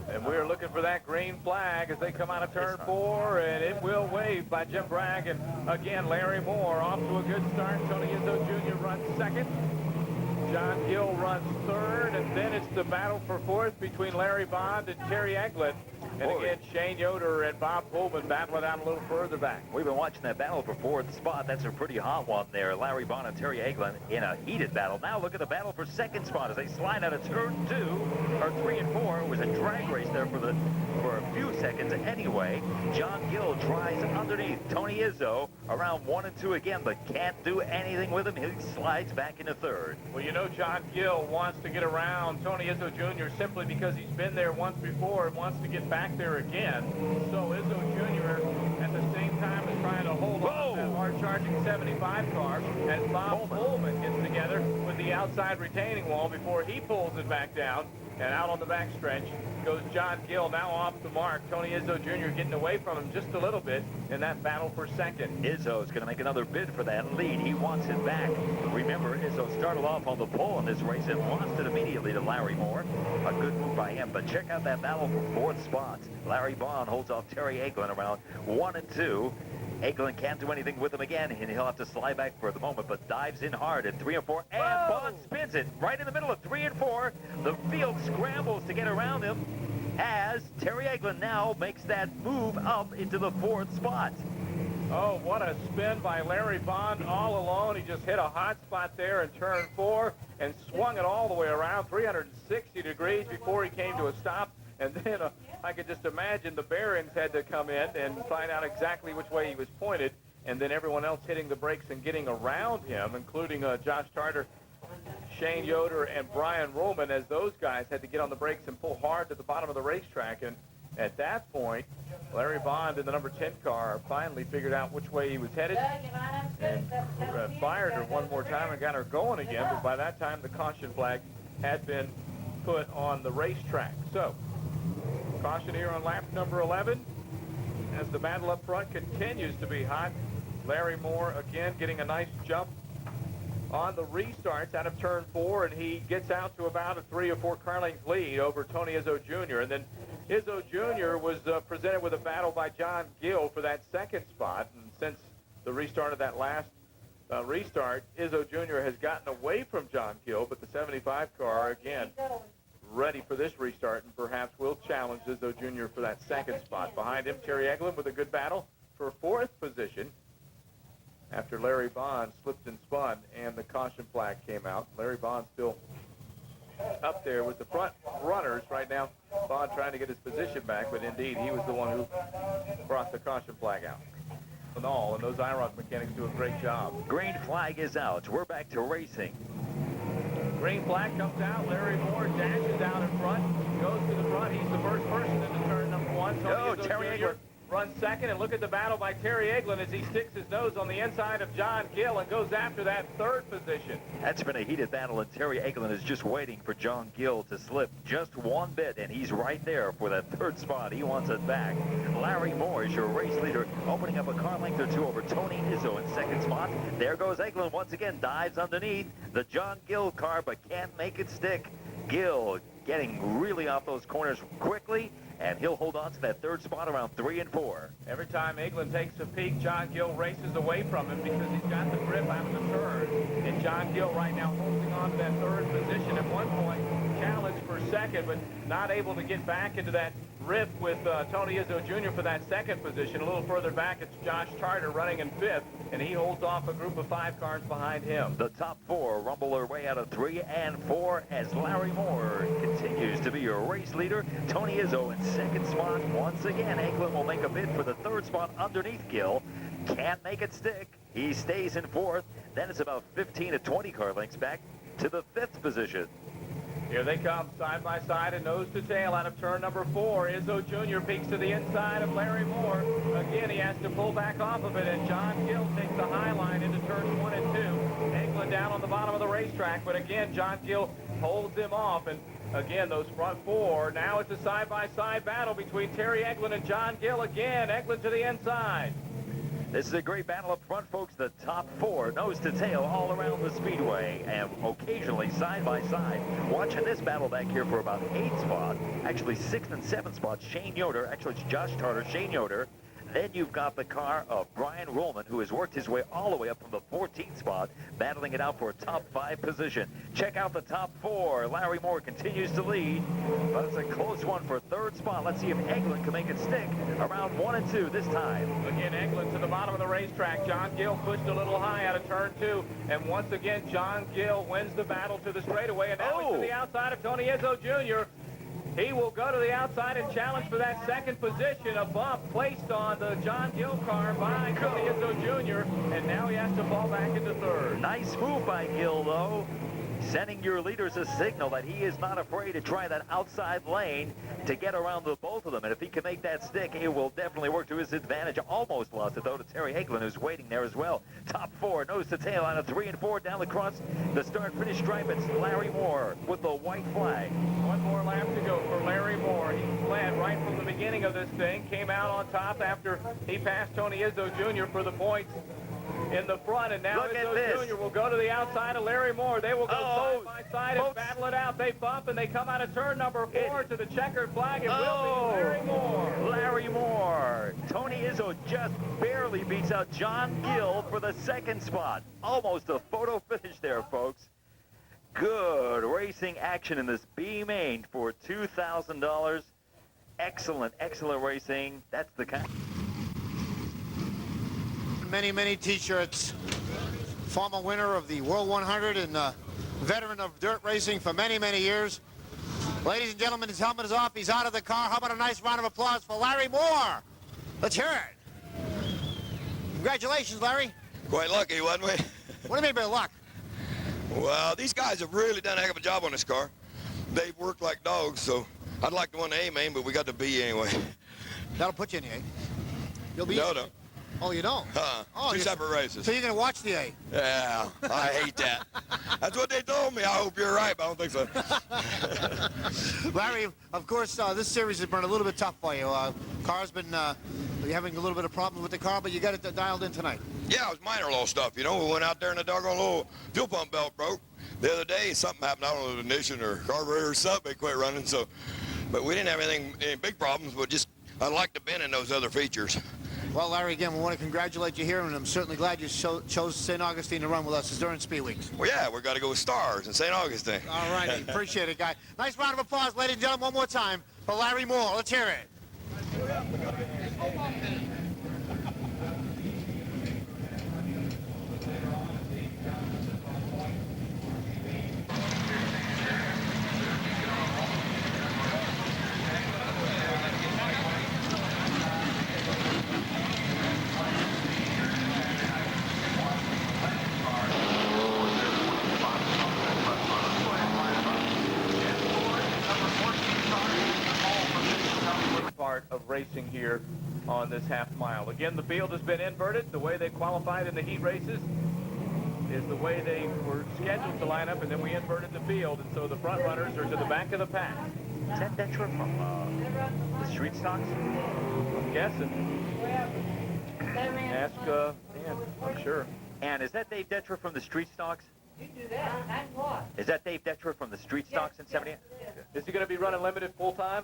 And we're looking for that green flag as they come out of turn 4, and it will wave by Jim Bragg. And again, Larry Moore off to a good start. Tony Izzo Jr. runs 2nd. John Gill runs 3rd, and then it's the battle for 4th between Larry Bond and Terry Eaglin. And again, Shane Yoder and Bob Pullman battling out a little further back. We've been watching that battle for 4th spot. That's a pretty hot one there. Larry Bond and Terry Eaglin in a heated battle. Now look at the battle for 2nd spot as they slide out of turn 2, or 3 and 4. It was a drag race there for a few seconds anyway. John Gill tries underneath Tony Izzo around 1 and 2 again, but can't do anything with him. He slides back into 3rd. Well, you know John Gill wants to get around Tony Izzo Jr. simply because he's been there once before and wants to get back there again. So Izzo Jr. at the same time is trying to hold on to that hard-charging 75 car as Bob Pullman gets together with the outside retaining wall before he pulls it back down. And out on the back stretch goes John Gill, now off the mark. Tony Izzo Jr. getting away from him just a little bit in that battle for 2nd. Izzo's going to make another bid for that lead. He wants it back. Remember, Izzo started off on the pole in this race and lost it immediately to Larry Moore. A good move by him, but check out that battle for 4th spot. Larry Bond holds off Terry Eaglin around 1 and 2. Eaglin can't do anything with him again, and he'll have to slide back for the moment, but dives in hard at 3 and 4, and Bond spins it right in the middle of 3 and 4. The field scrambles to get around him as Terry Eaglin now makes that move up into the 4th spot. Oh, what a spin by Larry Bond all alone. He just hit a hot spot there in turn 4 and swung it all the way around 360 degrees before he came to a stop. And then I could just imagine the bearings had to come in and find out exactly which way he was pointed. And then everyone else hitting the brakes and getting around him, including Josh Carter, Shane Yoder, and Brian Roman, as those guys had to get on the brakes and pull hard to the bottom of the racetrack. And at that point, Larry Bond in the number 10 car finally figured out which way he was headed and fired her one more time and got her going again. But by that time, the caution flag had been put on the racetrack. So, caution here on lap number 11 as the battle up front continues to be hot. Larry Moore again getting a nice jump on the restarts out of turn 4, and he gets out to about a 3 or 4 car length lead over Tony Izzo Jr. And then Izzo Jr. was presented with a battle by John Gill for that second spot. And since the restart of that last restart, Izzo Jr. has gotten away from John Gill, but the 75 car, again, ready for this restart and perhaps will challenge Izzo Jr. for that second spot. Behind him, Terry Eglin with a good battle for 4th position after Larry Bond slipped and spun and the caution flag came out. Larry Bond still up there with the front runners right now. Bond trying to get his position back, but indeed he was the one who brought the caution flag out. And those IROC mechanics do a great job. Green flag is out. We're back to racing. Green flag comes out. Larry Moore dashes out in front, goes to the front. He's the first person into turn number 1. Terry Jr. runs second, and look at the battle by Terry Eglin as he sticks his nose on the inside of John Gill and goes after that 3rd position. That's been a heated battle, and Terry Eglin is just waiting for John Gill to slip just one bit, and he's right there for that 3rd spot. He wants it back. Larry Moore is your race leader, opening up a car length or 2 over Tony Izzo in 2nd spot. There goes Eglin once again, dives underneath the John Gill car, but can't make it stick. Gill getting really off those corners quickly, and he'll hold on to that 3rd spot around 3 and 4. Every time Eglin takes a peek, John Gill races away from him because he's got the grip out of the turn. And John Gill right now holding on to that 3rd position. At one point, challenged for 2nd, but not able to get back into that rift with Tony Izzo Jr. for that 2nd position. A little further back, it's Josh Charter running in 5th, and he holds off a group of 5 cars behind him. The top 4 rumble their way out of 3 and 4 as Larry Moore continues to be your race leader. Tony Izzo in 2nd spot. Once again, Eglin will make a bid for the 3rd spot underneath Gill. Can't make it stick. He stays in 4th. Then it's about 15 to 20 car lengths back to the 5th position. Here they come, side by side and nose to tail out of turn number 4. Izzo Jr. peeks to the inside of Larry Moore. Again, he has to pull back off of it, and John Gill takes the high line into turns 1 and 2. Eglin down on the bottom of the racetrack, but again, John Gill holds him off. And again, those front 4. Now it's a side-by-side battle between Terry Eglin and John Gill. Again, Eglin to the inside. This is a great battle up front, folks. The top 4, nose to tail, all around the speedway, and occasionally side by side. Watching this battle back here for about 8 spots, actually 6th and 7th spots. Shane Yoder, actually it's Josh Tarter, Shane Yoder. Then you've got the car of Brian Rollman, who has worked his way all the way up from the 14th spot, battling it out for a top 5 position. Check out the top 4. Larry Moore continues to lead, but it's a close one for 3rd spot. Let's see if Eglin can make it stick around 1 and 2 this time. Again, Eglin to the bottom of the racetrack. John Gill pushed a little high out of turn 2, and once again, John Gill wins the battle to the straightaway, and now he's to the outside of Tony Izzo Jr. He will go to the outside and challenge for that 2nd position. A bump placed on the John Gill car by Tony Izzo Jr., and now he has to fall back into 3rd. Nice move by Gill, though, sending your leaders a signal that he is not afraid to try that outside lane to get around the both of them. And if he can make that stick, it will definitely work to his advantage. Almost lost it, though, to Terry Eglin, who's waiting there as well. Top 4, nose to tail out of 3 and 4 down across the start-finish stripe. It's Larry Moore with the white flag. 1 more lap to go for Larry Moore. He led right from the beginning of this thing, came out on top after he passed Tony Izzo Jr. for the points in the front, and now Izzo Jr. will go to the outside of Larry Moore. They will go side by side and battle it out. They bump, and they come out of turn number 4 to the checkered flag. It will be Larry Moore. Larry Moore. Tony Izzo just barely beats out John Gill for the 2nd spot. Almost a photo finish there, folks. Good racing action in this B main for $2,000. Excellent, excellent racing. That's the kind. Many T-shirts. Former winner of the World 100 and veteran of dirt racing for many years. Ladies and gentlemen, his helmet is off. He's out of the car. How about a nice round of applause for Larry Moore? Let's hear it. Congratulations, Larry. Quite lucky, wasn't we? What do you mean by luck? Well, these guys have really done a heck of a job on this car. They've worked like dogs, so I'd like to win the A main, but we got the B anyway. That'll put you in the A. You'll be no. Oh, you don't? Oh, Two separate races. So you're going to watch the A? Yeah, I hate that. That's what they told me. I hope you're right, but I don't think so. Larry, of course, this series has been a little bit tough for you. Car's been having a little bit of problems with the car, but you got it dialed in tonight. Yeah, it was minor little stuff, you know. We went out there and the doggone little fuel pump belt broke. The other day, something happened. I don't know, ignition or carburetor or something. They quit running, so. But we didn't have any big problems, but just I like the bin and those other features. Well, Larry, again, we want to congratulate you here, and I'm certainly glad you chose St. Augustine to run with us during Speed Weeks. Well, yeah, we've got to go with stars in St. Augustine. All right, appreciate it, guy. Nice round of applause, ladies and gentlemen, one more time for Larry Moore. Let's hear it. Part of racing here on this half mile. Again, the field has been inverted. The way they qualified in the heat races is the way they were scheduled to line up, and then we inverted the field, and so the front runners are to the back of the pack. Is that Detra from the street stocks? I'm guessing. Ask Dan, I'm sure. And is that Dave Detra from the street stocks? You do that. And what? Is that Dave Detra from the street stocks in 78? Is he going to be running limited full-time?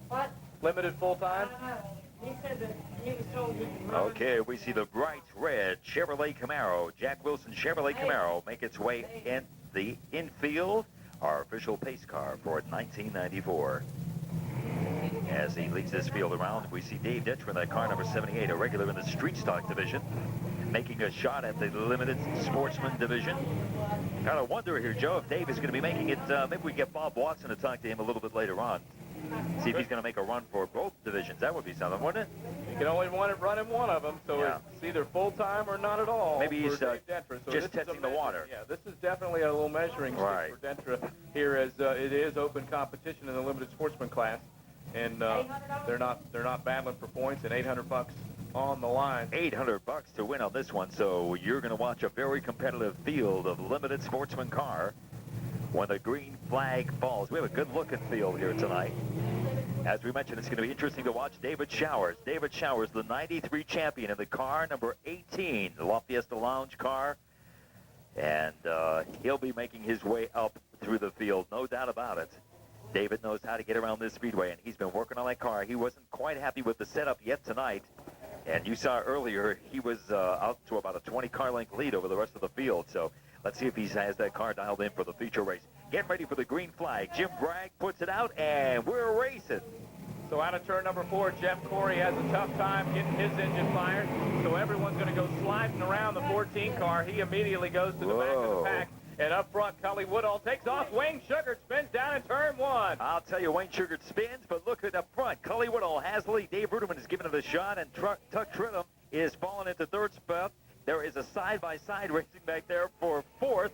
What? Limited full-time? I don't know. He said that he was told he could run. Okay, we see the bright red Chevrolet Camaro, Jack Wilson Chevrolet Camaro, make its way in the infield, our official pace car for 1994. As he leads this field around, we see Dave Detra in that car number 78, a regular in the street stock division, making a shot at the limited sportsman division. Kind of wonder here, Joe, if Dave is going to be making it. Maybe we get Bob Watson to talk to him a little bit later on. See if he's going to make a run for both divisions. That would be something, wouldn't it? You can only run in one of them, so it's either full-time or not at all. Maybe he's Detra. So just testing the water. Yeah, this is definitely a little measuring stick for Detra here, as it is open competition in the limited sportsman class, and they're not battling for points, and $800 on the line. $800 to win on this one, so you're going to watch a very competitive field of limited sportsman car when the green flag falls. We have a good-looking field here tonight. As we mentioned, it's going to be interesting to watch David Showers. David Showers, the 93 champion in the car number 18, the La Fiesta Lounge car. And he'll be making his way up through the field, no doubt about it. David knows how to get around this speedway, and he's been working on that car. He wasn't quite happy with the setup yet tonight. And you saw earlier, he was out to about a 20-car length lead over the rest of the field. So let's see if he has that car dialed in for the feature race. Getting ready for the green flag. Jim Bragg puts it out, and we're racing. So out of turn number 4, Jeff Corey has a tough time getting his engine fired. So everyone's going to go sliding around the 14 car. He immediately goes to the back of the pack. And up front, Cully Woodall takes off. Wayne Sugar spins down in turn 1. I'll tell you, Wayne Sugar spins, but look at up front. Cully Woodall has the lead. Dave Ruderman is giving it a shot, and Tuck Tridham is falling into third spot. There is a side-by-side racing back there for 4th.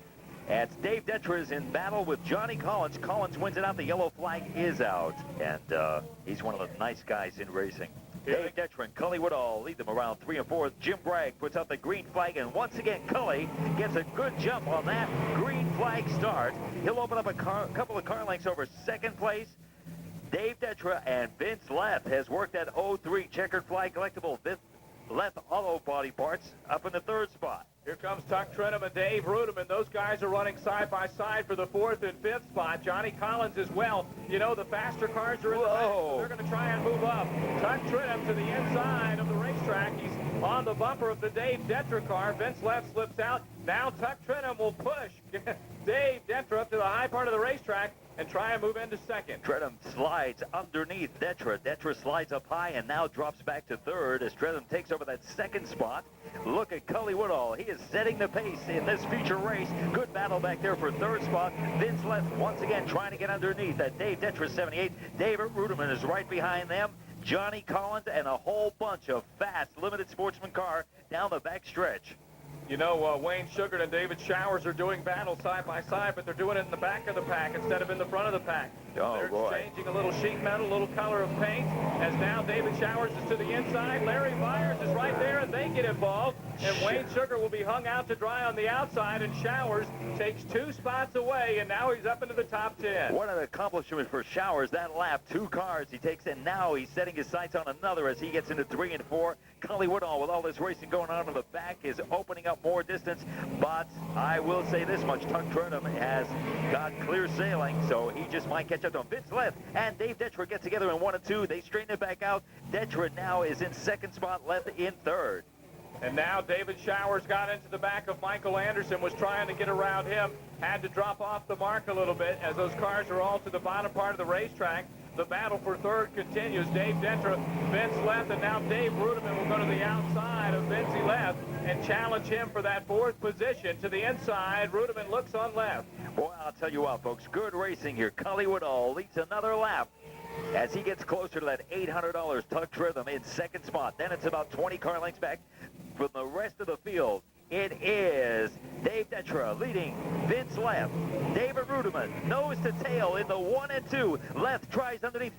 As Dave Detra is in battle with Johnny Collins. Collins wins it out. The yellow flag is out. And he's one of the nice guys in racing. Dave Detra and Cully Woodall lead them around 3 and 4. Jim Bragg puts out the green flag, and once again, Cully gets a good jump on that green flag start. He'll open up a couple of car lengths over second place. Dave Detra and Vince Leff has worked at 03 checkered flag collectible. Leff Auto Body Parts up in the 3rd spot. Here comes Tuck Trinham and Dave Ruderman. Those guys are running side by side for the 4th and 5th spot. Johnny Collins as well. You know, the faster cars are in the back, so they're going to try and move up. Tuck Trinham to the inside of the racetrack. He's on the bumper of the Dave Detra car. Vince Leff slips out. Now Tuck Trinham will push Dave Detra up to the high part of the racetrack and try and move into 2nd. Tredham slides underneath Detra. Detra slides up high and now drops back to 3rd as Tredham takes over that 2nd spot. Look at Cully Woodall. He is setting the pace in this feature race. Good battle back there for 3rd spot. Vince Leff once again trying to get underneath that Dave Detra 78. David Ruderman is right behind them. Johnny Collins and a whole bunch of fast limited sportsman car down the back stretch. You know, Wayne Sugar and David Showers are doing battle side by side, but they're doing it in the back of the pack instead of in the front of the pack. Oh, they're boy. exchanging a little sheet metal, a little color of paint, as now David Showers is to the inside. Larry Byers is right there, and they get involved. And Wayne Sugar will be hung out to dry on the outside, and Showers takes 2 spots away, and now he's up into the top 10. What an accomplishment for Showers. That lap, 2 cars he takes, and now he's setting his sights on another as he gets into 3 and 4. Cully Woodall, with all this racing going on in the back, is opening up more distance. But I will say this much, Tuck Turnham has got clear sailing, so he just might catch up to him. Vince Left and Dave Detra get together in 1 and 2. They straighten it back out. Detra now is in 2nd spot, Left in 3rd. And now David Showers got into the back of Michael Anderson, was trying to get around him, had to drop off the mark a little bit as those cars are all to the bottom part of the racetrack. The battle for 3rd continues. Dave Detra, Vince Left, and now Dave Ruderman will go to the outside of Vincey Left and challenge him for that 4th position. To the inside, Ruderman looks on Left. Boy, I'll tell you what, folks, good racing here. Cully Woodall leads another lap as he gets closer to that $800. Tuck Turnham in 2nd spot. Then it's about 20 car lengths back from the rest of the field. It is Dave Detra leading Vince Left. David Ruderman, nose to tail in the 1 and 2. Left tries underneath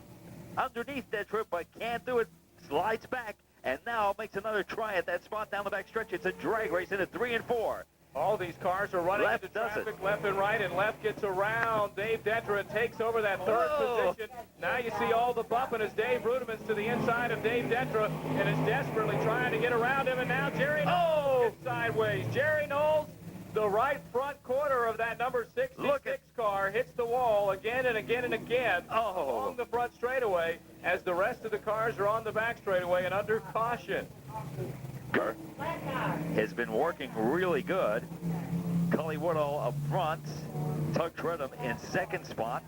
Detra, but can't do it. Slides back, and now makes another try at that spot down the back stretch. It's a drag race into 3 and 4. All these cars are running Left into does traffic it. left and right, and Left gets around Dave Detra and takes over that 3rd position. Now you see all the bumping as Dave Ruderman's to the inside of Dave Detra and is desperately trying to get around him, and now Jerry Knowles gets sideways. Jerry Knowles, the right front quarter of that number 66 car, hits the wall again and again and again along the front straightaway as the rest of the cars are on the back straightaway and under caution. Has been working really good. Cully Woodall up front. Tuck Turnham in 2nd spot.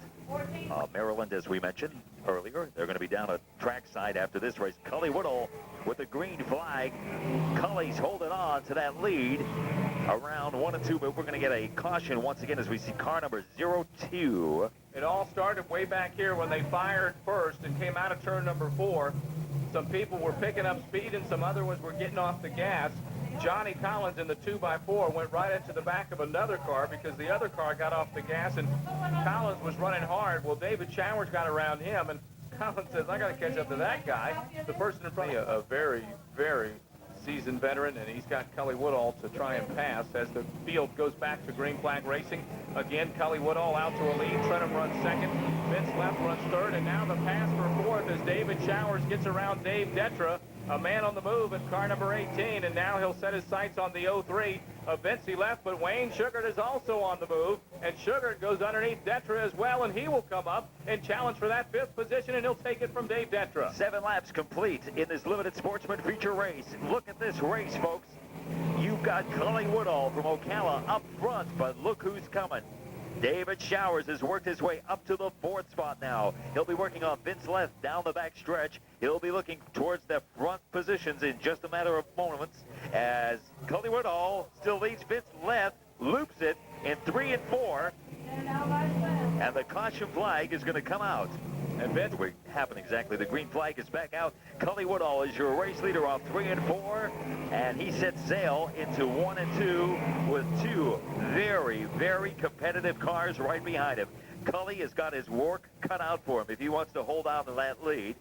Maryland, as we mentioned earlier, they're going to be down a trackside after this race. Cully Woodall with the green flag. Cully's holding on to that lead around 1 and 2, but we're going to get a caution once again as we see car number 02. It all started way back here when they fired first and came out of turn number 4. Some people were picking up speed and some other ones were getting off the gas. Johnny Collins in the 2x4 went right into the back of another car because the other car got off the gas and Collins was running hard. Well, David Showers got around him and Collins says, I got to catch up to that guy. The person in front of me, a very, very seasoned veteran, and he's got Cully Woodall to try and pass as the field goes back to green flag racing. Again, Cully Woodall out to a lead. Turnham runs 2nd. Vince Left runs 3rd. And now the pass for 4th as David Showers gets around Dave Detra, a man on the move in car number 18. And now he'll set his sights on the 03 of Vincey Left. But Wayne Sugar is also on the move. And Sugar goes underneath Detra as well. And he will come up and challenge for that 5th position. And he'll take it from Dave Detra. 7 laps complete in this limited sportsman feature race. Look at this race, folks. You've got Cully Woodall from Ocala up front, but look who's coming. David Showers has worked his way up to the 4th spot now. He'll be working on Vince Left down the back stretch. He'll be looking towards the front positions in just a matter of moments as Cully Woodall still leads Vince Left, loops it in 3 and 4. And the caution flag is going to come out. And Vince, what happened exactly? The green flag is back out. Cully Woodall is your race leader off 3 and 4. And he sets sail into 1 and 2 with 2 very, very competitive cars right behind him. Cully has got his work cut out for him if he wants to hold out in that lead.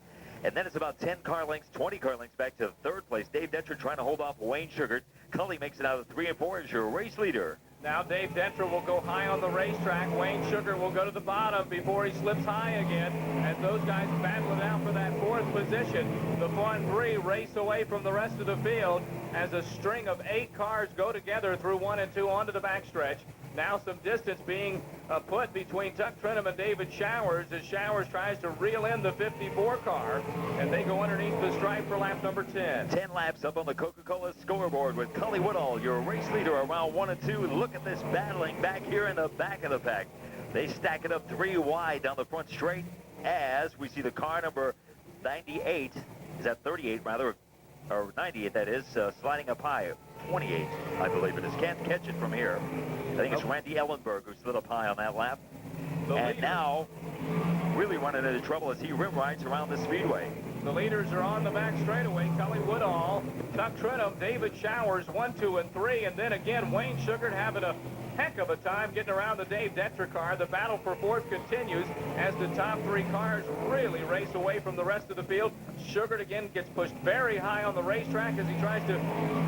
And then it's about 10 car lengths, 20 car lengths back to 3rd place. Dave Detra trying to hold off Wayne Sugar. Cully makes it out of 3 and 4 as your race leader. Now Dave Detra will go high on the racetrack. Wayne Sugar will go to the bottom before he slips high again as those guys battle it out for that 4th position. The front 3 race away from the rest of the field as a string of 8 cars go together through 1 and 2 onto the backstretch. Now some distance being put between Tuck Turnham and David Showers as Showers tries to reel in the 54 car, and they go underneath the stripe for lap number 10. 10 laps up on the Coca-Cola scoreboard with Cully Woodall, your race leader around 1 and 2. Look at this battling back here in the back of the pack. They stack it up 3 wide down the front straight as we see the car number 98, is that 38 rather, or 98 that is, sliding up high. 28, I believe it is. Can't catch it from here. I think it's Randy Ellenberg who slid up high on that lap. And now, really running into trouble as he rim rides around the speedway. The leaders are on the back straightaway. Cully Woodall, Tuck Trinham, David Showers, 1, 2, and 3. And then again, Wayne Sugar having a heck of a time getting around the Dave Detra car. The battle for fourth continues as the top 3 cars really race away from the rest of the field. Sugar again gets pushed very high on the racetrack as he tries to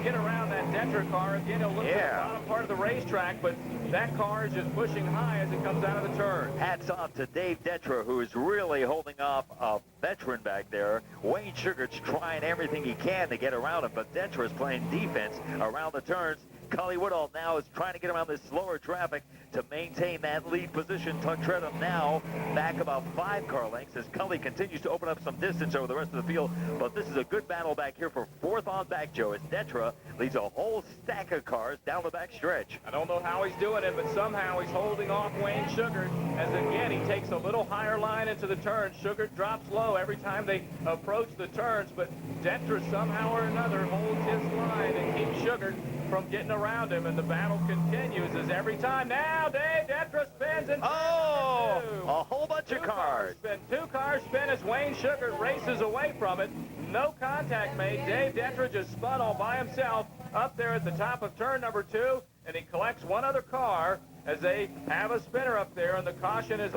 get around that Detra car. Again, he'll look to the bottom part of the racetrack, but that car is just pushing high as it comes out of the turn. Hats off to Dave Detra, who is really holding off a veteran back there. Wayne Sugar's trying everything he can to get around him, but Detra's playing defense around the turns. Cully Woodall now is trying to get around this slower traffic to maintain that lead position. Tuck Trinham now back about 5 car lengths as Cully continues to open up some distance over the rest of the field. But this is a good battle back here for 4th on back, Joe, as Detra leads a whole stack of cars down the back stretch. I don't know how he's doing it, but somehow he's holding off Wayne Sugar as again he takes a little higher line into the turn. Sugar drops low every time they approach the turns, but Detra somehow or another holds his line and keeps Sugar from getting around him, and the battle continues as every time now Dave Detra spins and a whole bunch of cars. 2 cars spin as Wayne Sugar races away from it. No contact made. Dave Detra just spun all by himself up there at the top of turn number 2, and he collects one other car as they have a spinner up there, and the caution is...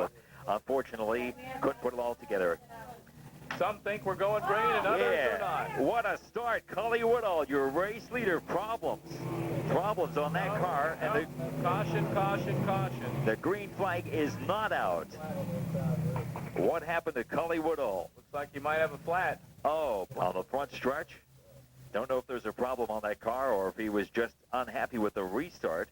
Unfortunately, couldn't put it all together. Some think we're going green and others are not. What a start. Cully Woodall, your race leader. Problems on that car. And caution, caution, caution. The green flag is not out. What happened to Cully Woodall? Looks like you might have a flat. Oh, on the front stretch? Don't know if there's a problem on that car or if he was just unhappy with the restart.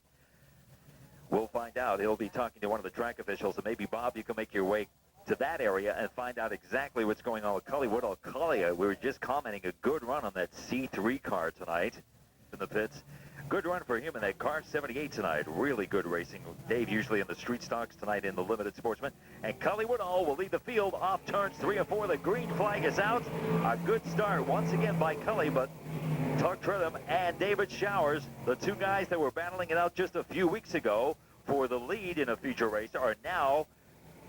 We'll find out. He'll be talking to one of the track officials, and maybe, Bob, you can make your way to that area and find out exactly what's going on with Cully Woodall. Cully, we were just commenting, a good run on that C3 car tonight in the pits. Good run for him in that car 78 tonight. Really good racing. Dave usually in the street stocks, tonight in the limited sportsman. And Cully Woodall will lead the field off turns 3 and 4. The green flag is out. A good start once again by Cully, but Tuck Trinham and David Showers, the 2 guys that were battling it out just a few weeks ago for the lead in a feature race, are now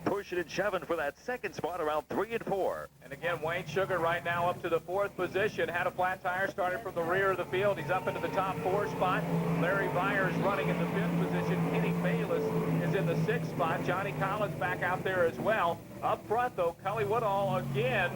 pushing and shoving for that second spot around 3 and 4. And again, Wayne Sugar right now up to the 4th position. Had a flat tire, started from the rear of the field. He's up into the top 4 spot. Larry Byers running in the 5th position. Kenny Bayless is in the 6th spot. Johnny Collins back out there as well. Up front, though, Cully Woodall again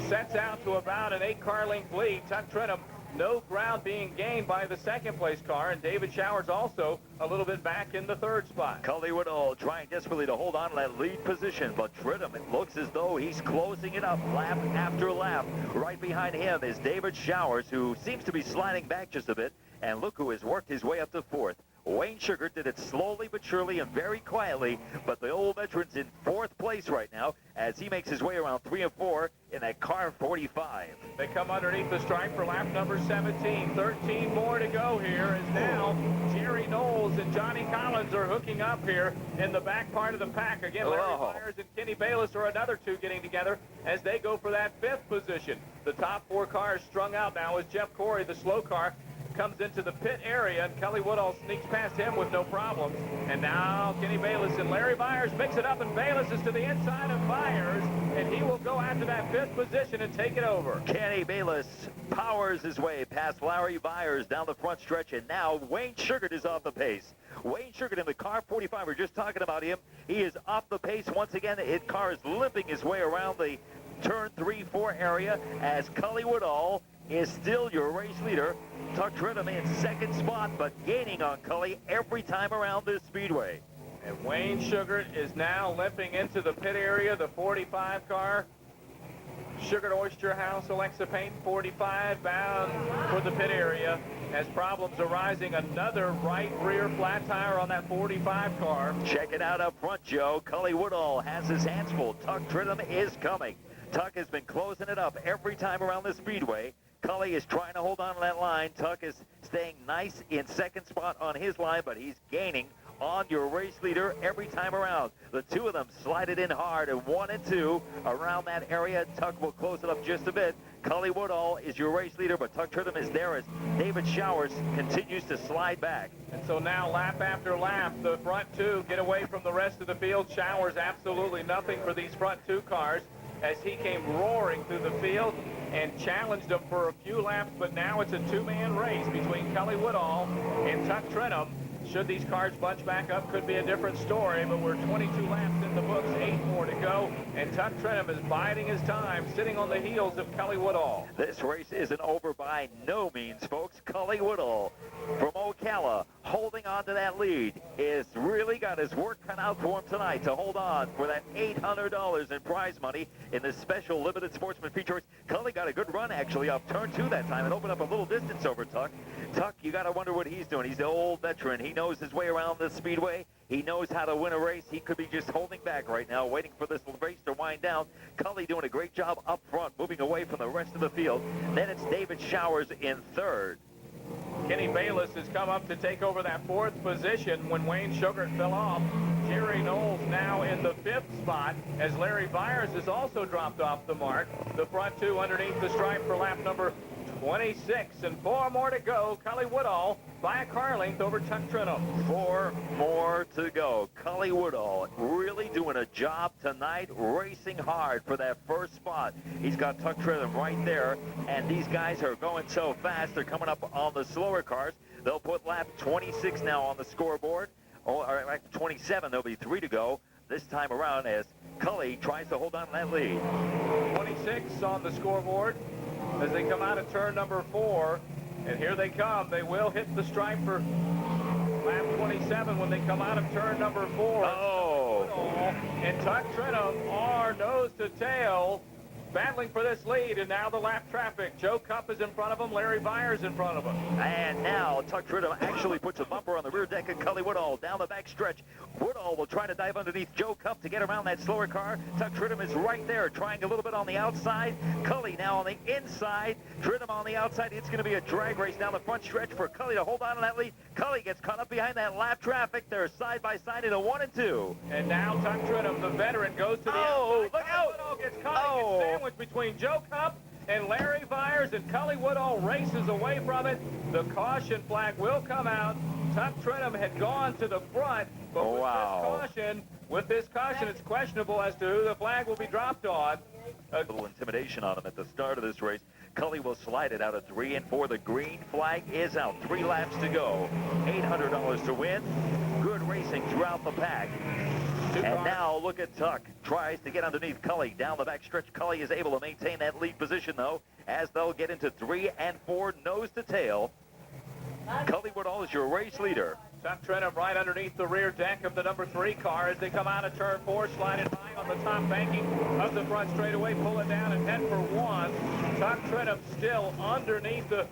sets out to about an 8-car length lead. Tuck Trinham, no ground being gained by the 2nd place car, and David Showers also a little bit back in the 3rd spot. Cully Woodall trying desperately to hold on to that lead position, but Trinham, it looks as though he's closing it up lap after lap. Right behind him is David Showers, who seems to be sliding back just a bit, and look who has worked his way up to 4th. Wayne Sugar did it slowly but surely and very quietly, but the old veteran's in 4th place right now as he makes his way around 3 and 4 in that car 45. They come underneath the stripe for lap number 17. 13 more to go here as now Jerry Knowles and Johnny Collins are hooking up here in the back part of the pack. Again, Larry Byers and Kenny Bayless are another 2 getting together as they go for that 5th position. The top 4 cars strung out now as Jeff Corey, the slow car, comes into the pit area, and Cully Woodall sneaks past him with no problems. And now Kenny Bayless and Larry Byers mix it up, and Bayless is to the inside of Byers, and he will go after that 5th position and take it over. Kenny Bayless powers his way past Larry Byers down the front stretch, and now Wayne Sugar is off the pace. Wayne Sugar in the car 45, we're just talking about him. He is off the pace once again. His car is limping his way around the turn 3-4 area as Cully Woodall is still your race leader. Tuck Trinham in 2nd spot, but gaining on Cully every time around this speedway. And Wayne Sugar is now limping into the pit area, the 45 car. Sugar Oyster House, Alexa Paint 45 bound for the pit area as problems arising. Another right rear flat tire on that 45 car. Check it out up front, Joe. Cully Woodall has his hands full. Tuck Trinham is coming. Tuck has been closing it up every time around the speedway. Cully is trying to hold on to that line. Tuck is staying nice in 2nd spot on his line, but he's gaining on your race leader every time around. The 2 of them slide it in hard, and 1 and 2 around that area. Tuck will close it up just a bit. Cully Woodall is your race leader, but Tuck Trinham is there as David Showers continues to slide back. And so now lap after lap, the front 2 get away from the rest of the field. Showers absolutely nothing for these front 2 cars. as he came roaring through the field and challenged him for a few laps, but now it's a two-man race between Kelly Woodall and Tuck Trenum. Should these cars bunch back up, could be a different story, but we're 22 laps in the books, 8 more to go, and Tuck Trenum is biding his time, sitting on the heels of Kelly Woodall. This race isn't over by no means, folks. Kelly Woodall from Ocala holding on to that lead is really got his work cut out for him tonight to hold on for that $800 in prize money in this special limited sportsman feature race. Kelly got a good run, actually, off turn 2 that time and opened up a little distance over Tuck. Tuck, you got to wonder what he's doing. He's the old veteran. He knows his way around this speedway. He knows how to win a race. He could be just holding back right now, waiting for this race to wind down. Cully doing a great job up front, moving away from the rest of the field. Then it's David Showers in third. Kenny Bayless has come up to take over that 4th position when Wayne Sugart fell off. Jerry Knowles now in the 5th spot as Larry Byers has also dropped off the mark. The front 2 underneath the stripe for lap number 26, and 4 more to go. Cully Woodall by a car length over Tuck Trenum. 4 more to go. Cully Woodall really doing a job tonight, racing hard for that first spot. He's got Tuck Trenum right there, and these guys are going so fast. They're coming up on the slower cars. They'll put lap 26 now on the scoreboard. Or lap 27, there'll be 3 to go this time around as Cully tries to hold on to that lead. 26 on the scoreboard as they come out of turn number 4, and here they come. They will hit the stripe for lap 27 when they come out of turn number 4. Oh! And Tuck Trenum are nose to tail, battling for this lead, and now the lap traffic. Joe Cupp is in front of him, Larry Byers in front of him. And now Tuck Trenum actually puts a bumper on the rear deck of Cully Woodall down the back stretch. Woodall will try to dive underneath Joe Cupp to get around that slower car. Tuck Trenum is right there, trying a little bit on the outside. Cully now on the inside. Trenum on the outside. It's going to be a drag race down the front stretch for Cully to hold on to that lead. Cully gets caught up behind that lap traffic. They're side by side in a 1 and 2. And now Tuck Trenum, the veteran, goes to the outside. Look out! Woodall gets caught. He gets sandwiched between Joe Cupp and Larry Byers, and Cully Woodall races away from it. The caution flag will come out. Tuck Trenum had gone to the front, but with this caution, it's questionable as to who the flag will be dropped on. A little intimidation on him at the start of this race. Cully will slide it out of 3 and 4. The green flag is out. 3 laps to go. $800 to win. Good racing throughout the pack. And now look at Tuck. Tries to get underneath Cully. Down the back stretch, Cully is able to maintain that lead position, though, as they'll get into 3 and 4 nose to tail. Cully Woodall is your race leader. Tuck Trenum right underneath the rear deck of the number 3 car as they come out of turn 4, sliding high on the top banking of the front straightaway, pull it down and head for 1. Tuck Trenum still underneath the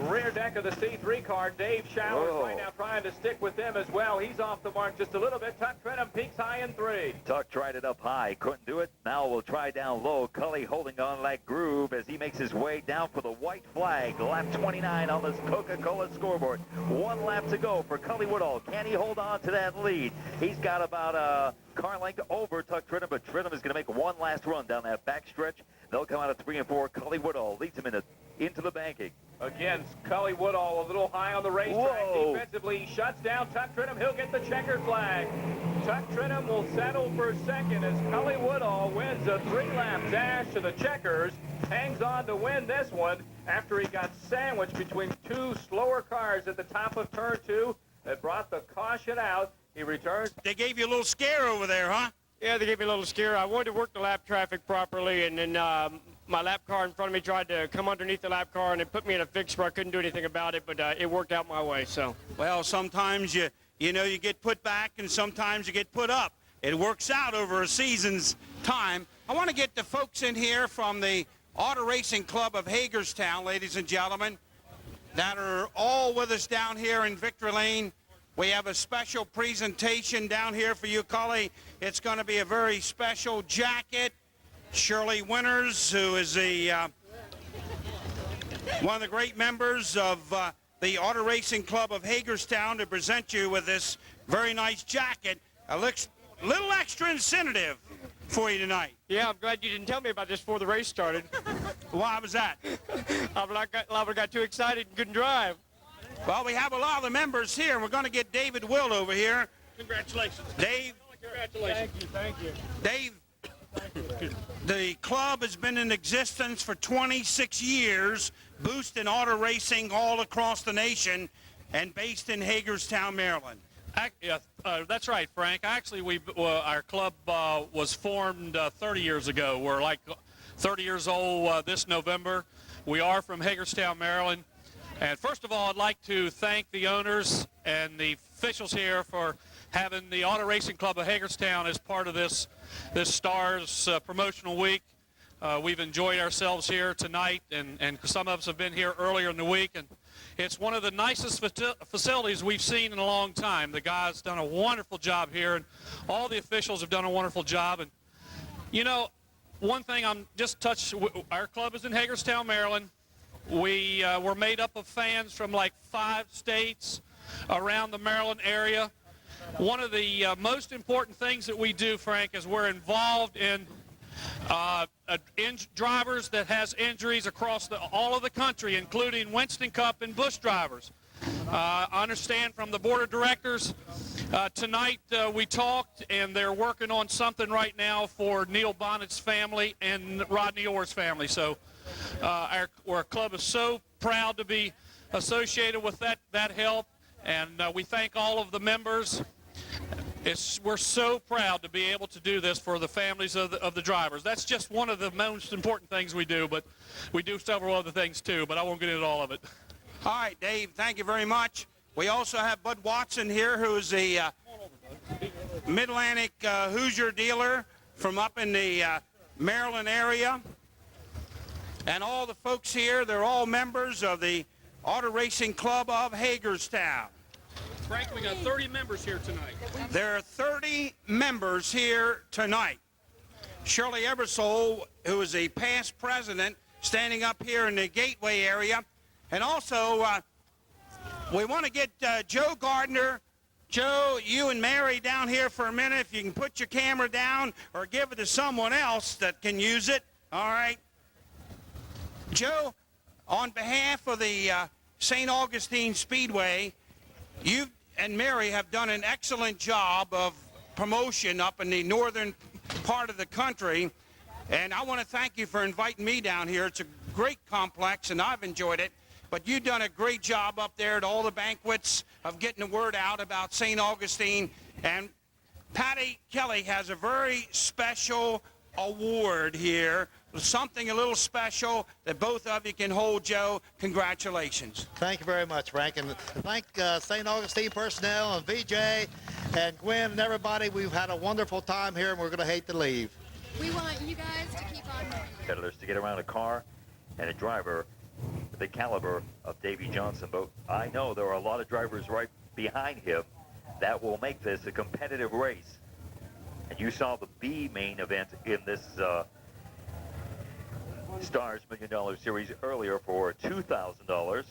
rear deck of the C3 car. Dave Showers right now trying to stick with them as well. He's off the mark just a little bit. Tuck Trenum peaks high in 3. Tuck tried it up high, couldn't do it. Now we'll try down low. Cully holding on like groove as he makes his way down for the white flag. Lap 29 on this Coca-Cola scoreboard. 1 lap to go for Cully Woodall. Can he hold on to that lead? He's got about a car length over Tuck Trenum, but Trenum is going to make one last run down that back stretch. They'll come out of 3 and 4. Cully Woodall leads him into the banking. Again, Cully Woodall a little high on the racetrack. Defensively, he shuts down Tuck Trenum. He'll get the checkered flag. Tuck Trenum will settle for second as Cully Woodall wins a 3-lap dash to the checkers. Hangs on to win this one after he got sandwiched between 2 slower cars at the top of turn 2 that brought the caution out. He returns. They gave you a little scare over there, huh? Yeah, they gave me a little scare. I wanted to work the lap traffic properly, and then my lap car in front of me tried to come underneath the lap car, and it put me in a fix where I couldn't do anything about it, but it worked out my way. So, well, sometimes you get put back, and sometimes you get put up. It works out over a season's time. I want to get the folks in here from the Auto Racing Club of Hagerstown, ladies and gentlemen, that are all with us down here in Victory Lane. We have a special presentation down here for you, Cully. It's going to be a very special jacket. Shirley Winters, who is one of the great members of the Auto Racing Club of Hagerstown, to present you with this very nice jacket. Looks a little extra incentive for you tonight. Yeah, I'm glad you didn't tell me about this before the race started. Why was that? I got too excited and couldn't drive. Well, we have a lot of the members here, and we're going to get David Will over here. Congratulations. Dave. Congratulations. Thank you. Dave, The club has been in existence for 26 years, boosting auto racing all across the nation, and based in Hagerstown, Maryland. That's right, Frank. Actually, our club was formed 30 years ago. We're like 30 years old this November. We are from Hagerstown, Maryland. And first of all, I'd like to thank the owners and the officials here for having the Auto Racing Club of Hagerstown as part of this STARS promotional week. We've enjoyed ourselves here tonight, and some of us have been here earlier in the week, and it's one of the nicest facilities we've seen in a long time. The guys done a wonderful job here, and all the officials have done a wonderful job. And you know, one thing our club is in Hagerstown, Maryland. We're made up of fans from like 5 states around the Maryland area. One of the most important things that we do, Frank, is we're involved in drivers that has injuries across all of the country, including Winston Cup and Busch drivers. I understand from the board of directors tonight we talked, and they're working on something right now for Neil Bonnet's family and Rodney Orr's family. So our club is so proud to be associated with that help, and we thank all of the members. We're so proud to be able to do this for the families of the drivers. That's just one of the most important things we do, but we do several other things too, but I won't get into all of it. All right, Dave, thank you very much. We also have Bud Watson here, who is a Mid-Atlantic Hoosier dealer from up in the Maryland area. And all the folks here, they're all members of the Auto Racing Club of Hagerstown. Frank, we got 30 members here tonight. There are 30 members here tonight. Shirley Ebersole, who is a past president, standing up here in the Gateway area. And also, we want to get Joe Gardner. Joe, you and Mary down here for a minute. If you can put your camera down or give it to someone else that can use it. All right. Joe, on behalf of the St. Augustine Speedway, you and Mary have done an excellent job of promotion up in the northern part of the country, and I want to thank you for inviting me down here. It's a great complex, and I've enjoyed it, but you've done a great job up there at all the banquets of getting the word out about St. Augustine, and Patty Kelly has a very special award here, something a little special that both of you can hold. Joe, congratulations. Thank you very much, Frank, and thank St. Augustine personnel and VJ and Gwen and everybody. We've had a wonderful time here, and we're going to hate to leave. We want you guys to keep on moving. Competitors to get around a car and a driver with the caliber of Davey Johnson. But I know there are a lot of drivers right behind him that will make this a competitive race. And you saw the B main event in this STARS $1 Million Series earlier for $2,000.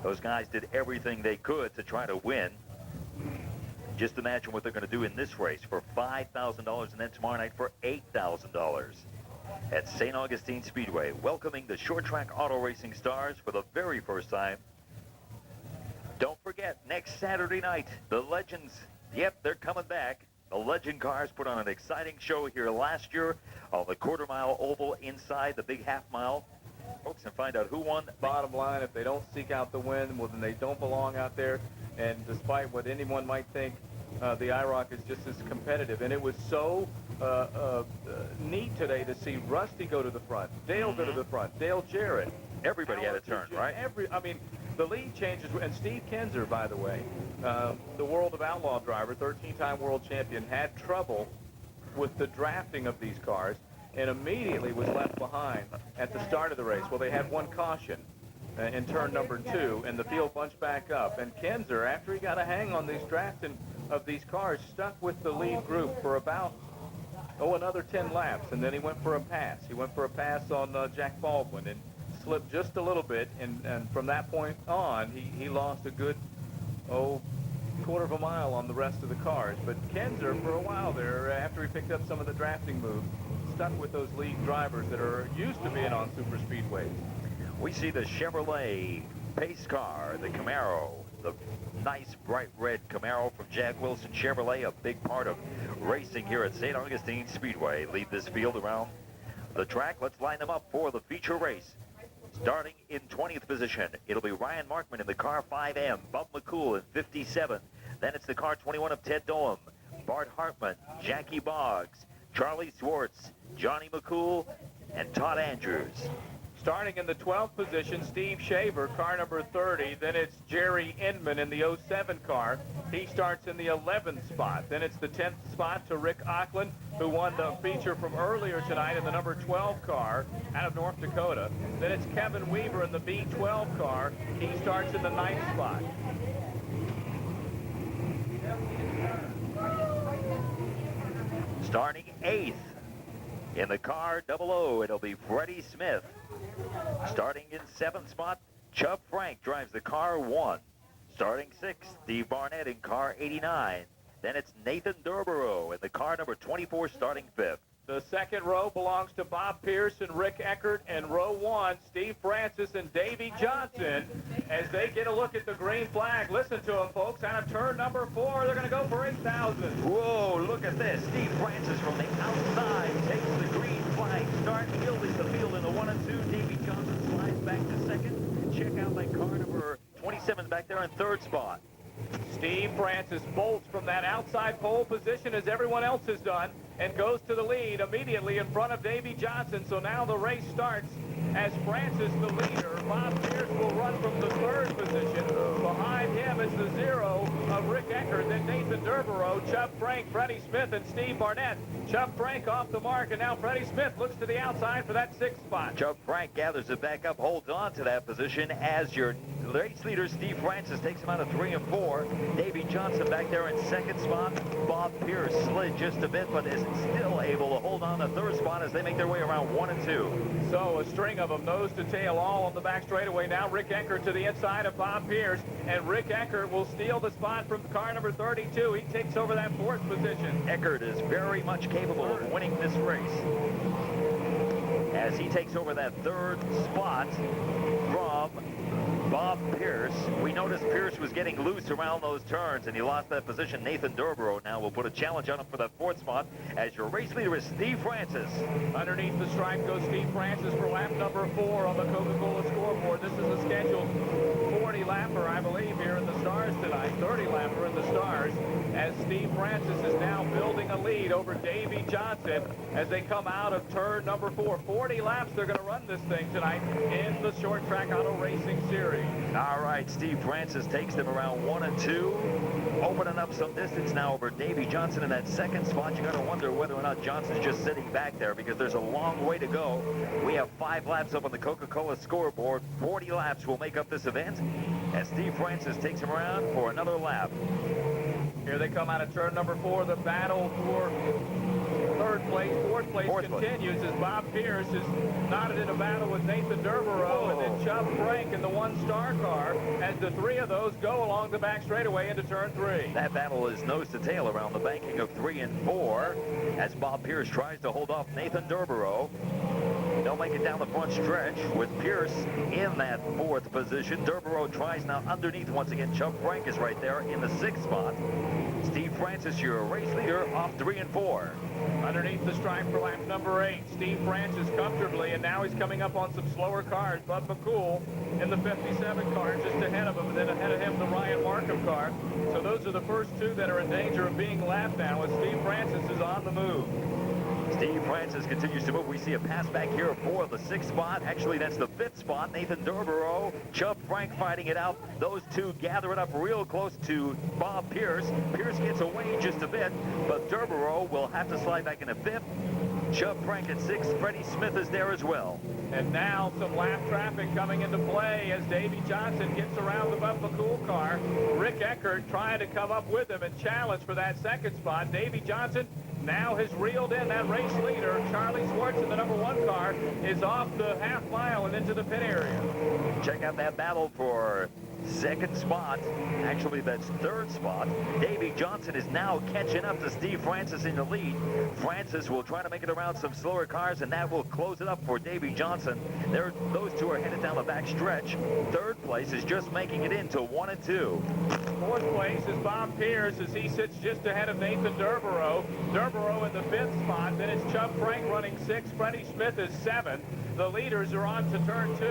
Those guys did everything they could to try to win. Just imagine what they're going to do in this race for $5,000 and then tomorrow night for $8,000 at St. Augustine Speedway, welcoming the short track auto racing stars for the very first time. Don't forget, next Saturday night, the Legends, yep, they're coming back. The Legend cars put on an exciting show here last year on the quarter-mile oval inside the big half-mile. Folks can find out who won. Bottom line, if they don't seek out the win, well, then they don't belong out there. And despite what anyone might think, the IROC is just as competitive. And it was so neat today to see Rusty go to the front, Dale go to the front, Dale Jarrett. Everybody had a turn, right? I mean, the lead changes, and Steve Kinzer, by the way, the World of Outlaw driver, 13-time world champion, had trouble with the drafting of these cars and immediately was left behind at the start of the race. Well, they had one caution in turn number 2, and the field bunched back up. And Kinzer, after he got a hang on these drafting of these cars, stuck with the lead group for about, another 10 laps, and then he went for a pass. He went for a pass on Jack Baldwin and slipped just a little bit, and from that point on, he lost a good, quarter of a mile on the rest of the cars. But Kinzer, for a while there, after he picked up some of the drafting moves, stuck with those lead drivers that are used to being on super speedways. We see the Chevrolet pace car, the Camaro, the nice bright red Camaro from Jack Wilson Chevrolet, a big part of racing here at St. Augustine Speedway. Lead this field around the track. Let's line them up for the feature race. Starting in 20th position, it'll be Ryan Markman in the car 5M, Bub McCool in 57. Then it's the car 21 of Ted Doem, Bart Hartman, Jackie Boggs, Charlie Swartz, Johnny McCool, and Todd Andrews. Starting in the 12th position, Steve Shaver, car number 30. Then it's Jerry Inman in the 07 car. He starts in the 11th spot. Then it's the 10th spot to Rick Auckland, who won the feature from earlier tonight in the number 12 car out of North Dakota. Then it's Kevin Weaver in the B12 car. He starts in the 9th spot. Starting 8th in the car 00, it'll be Freddie Smith. Starting in 7th spot, Chubb Frank drives the car 1. Starting 6th, Steve Barnett in car 89. Then it's Nathan Durborough in the car number 24, starting 5th. The second row belongs to Bob Pierce and Rick Eckert, and row 1, Steve Francis and Davey Johnson, as they get a look at the green flag. Listen to them, folks. Out of turn number 4, they're going to go for 8,000. Whoa, look at this. Steve Francis from the outside takes the green flag. Start building the field in the 1 and 2. Davey Johnson slides back to second. Check out that car number 27 back there in 3rd spot. Steve Francis bolts from that outside pole position as everyone else has done and goes to the lead immediately in front of Davey Johnson. So now the race starts as Francis the leader. Bob Pierce will run from the 3rd position. Behind him is the 0 of Rick Eckert, then Nathan Durborough, Chubb Frank, Freddie Smith, and Steve Barnett. Chubb Frank off the mark, and now Freddie Smith looks to the outside for that 6th spot. Chubb Frank gathers it back up, holds on to that position as your race leader, Steve Francis, takes him out of 3 and 4. Davey Johnson back there in 2nd spot. Bob Pierce slid just a bit, but is still able to hold on the 3rd spot as they make their way around 1 and 2. So a string of them, nose to tail, all on the back straightaway. Now Rick Eckert to the inside of Bob Pierce, and Rick Eckert will steal the spot from car number 32. He takes over that 4th position. Eckert is very much capable of winning this race as he takes over that 3rd spot from Bob Pierce. We noticed Pierce was getting loose around those turns, and he lost that position. Nathan Durborough now will put a challenge on him for that 4th spot as your race leader is Steve Francis. Underneath the stripe goes Steve Francis for lap number 4 on the Coca-Cola scoreboard. This is a scheduled 40-lapper, I believe, here in the Stars tonight. 30-lapper in the Stars, as Steve Francis is now building a lead over Davey Johnson as they come out of turn number 4. 40 laps they're going to run this thing tonight in the short track auto racing series. All right, Steve Francis takes them around 1 and 2, opening up some distance now over Davey Johnson in that 2nd spot. You got to wonder whether or not Johnson's just sitting back there because there's a long way to go. We have 5 laps up on the Coca-Cola scoreboard. 40 laps will make up this event as Steve Francis takes him around for another lap. Here they come out of turn number 4. The battle for 3rd place, 4th place continues as Bob Pierce is knotted in a battle with Nathan Durborough and then Chubb Frank in the 1-star car as the 3 of those go along the back straightaway into turn 3. That battle is nose to tail around the banking of 3 and 4 as Bob Pierce tries to hold off Nathan Durborough. They'll make it down the front stretch with Pierce in that 4th position. Durborough tries now underneath once again. Chubb Frank is right there in the 6th spot. Steve Francis, your race leader, off 3 and 4. Underneath the stripe for lap number 8, Steve Francis comfortably, and now he's coming up on some slower cars. Bud McCool in the 57 car just ahead of him, and then ahead of him the Ryan Markham car. So those are the first 2 that are in danger of being lapped now as Steve Francis is on the move. Steve Francis continues to move. We see a pass back here for the 6th spot. Actually, that's the 5th spot. Nathan Durborough, Chubb Frank fighting it out. Those 2 gather it up real close to Bob Pierce. Pierce gets away just a bit, but Durborough will have to slide back into 5th. Chubb Frank at 6th. Freddie Smith is there as well. And now some lap traffic coming into play as Davey Johnson gets around the Bud McCool car. Rick Eckert trying to come up with him and challenge for that 2nd spot. Davey Johnson now has reeled in that race leader. Charlie Swartz in the number 1 car is off the half mile and into the pit area. Check out that battle for second spot. Actually, that's third spot. Davey Johnson is now catching up to Steve Francis in the lead. Francis will try to make it around some slower cars, and that will close it up for Davey Johnson. Those two are headed down the back stretch. Third place is just making it into 1 and 2. Fourth place is Bob Pierce as he sits just ahead of Nathan Durborough. Durborough in the 5th spot. Then it's Chubb Frank running 6th. Freddie Smith is 7th. The leaders are on to turn 2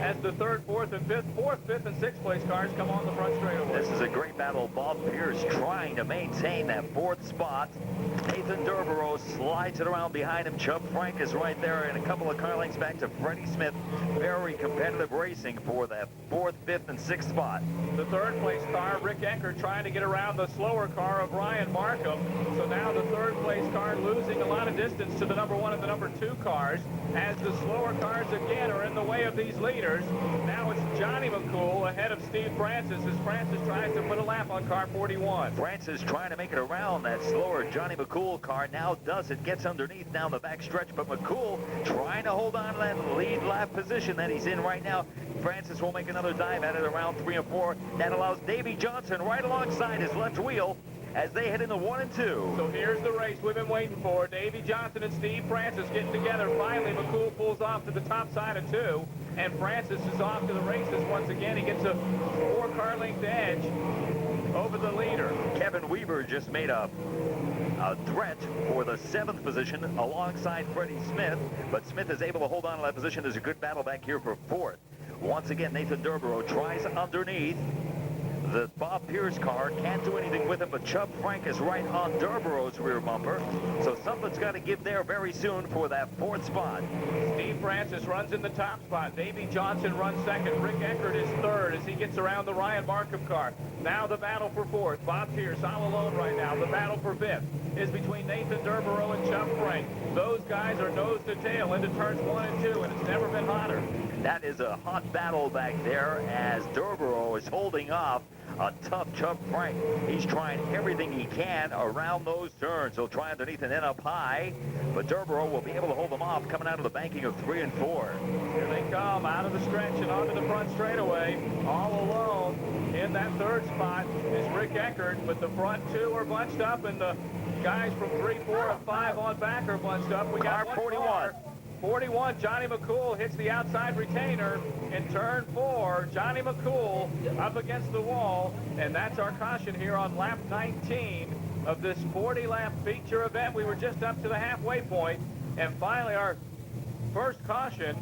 as the 3rd, 4th, and 5th. 4th, 5th, and 6th place cars come on the front straightaway. This is a great battle. Bob Pierce trying to maintain that 4th spot. Nathan Durborough slides it around behind him. Chubb Frank is right there and a couple of car lengths back to Freddie Smith. Very competitive racing for that 4th, 5th, and 6th spot. The 3rd place car, Rick Eckert, trying to get around the slower car of Ryan Markham. So now the 3rd place car losing a lot of distance to the number 1 and the number 2 cars as the slower cars again are in the way of these leaders. Now it's Johnny McCool ahead of Steve Francis as Francis tries to put a lap on car 41. Francis trying to make it around that slower Johnny McCool car. Now does it. Gets underneath down the back stretch, but McCool trying to hold on to that lead lap position that he's in right now. Francis will make another dive at it around 3 and 4. That allows Davey Johnson right alongside his left wheel as they head into 1 and 2. So here's the race we've been waiting for. Davey Johnson and Steve Francis getting together. Finally, McCool pulls off to the top side of 2, and Francis is off to the races once again. He gets a 4-car length edge over the leader. Kevin Weaver just made a threat for the 7th position alongside Freddie Smith, but Smith is able to hold on to that position. There's a good battle back here for 4th. Once again, Nathan Durborough tries underneath. The Bob Pierce car can't do anything with it, but Chubb Frank is right on Durborough's rear bumper. So something's got to give there very soon for that 4th spot. Steve Francis runs in the top spot. Davey Johnson runs 2nd. Rick Eckert is 3rd as he gets around the Ryan Markham car. Now the battle for 4th. Bob Pierce all alone right now. The battle for 5th is between Nathan Durborough and Chubb Frank. Those guys are nose to tail into turns 1 and 2, and it's never been hotter. That is a hot battle back there as Durborough is holding off a tough Chubb Frank. He's trying everything he can around those turns. He'll try underneath and then up high, but Durborough will be able to hold them off coming out of the banking of 3 and 4. Here they come out of the stretch and onto the front straightaway. All alone in that 3rd spot is Rick Eckert, but the front 2 are bunched up, and the guys from 3, 4, and 5 on back are bunched up. We got car 41. Car. 41, Johnny McCool hits the outside retainer in turn 4. Johnny McCool up against the wall, and that's our caution here on lap 19 of this 40-lap feature event. We were just up to the halfway point, and finally our first caution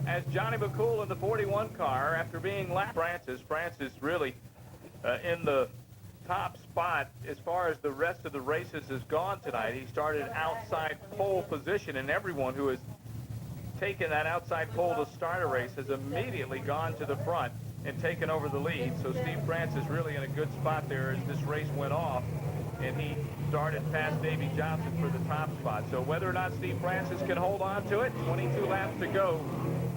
as Johnny McCool in the 41 car after being lapped. Francis really in the top spot as far as the rest of the races has gone tonight. He started outside pole position, and everyone who has taken that outside pole to start a race has immediately gone to the front and taken over the lead. So Steve Francis really in a good spot there as this race went off, and he started past Davey Johnson for the top spot. So whether or not Steve Francis can hold on to it, 22 laps to go,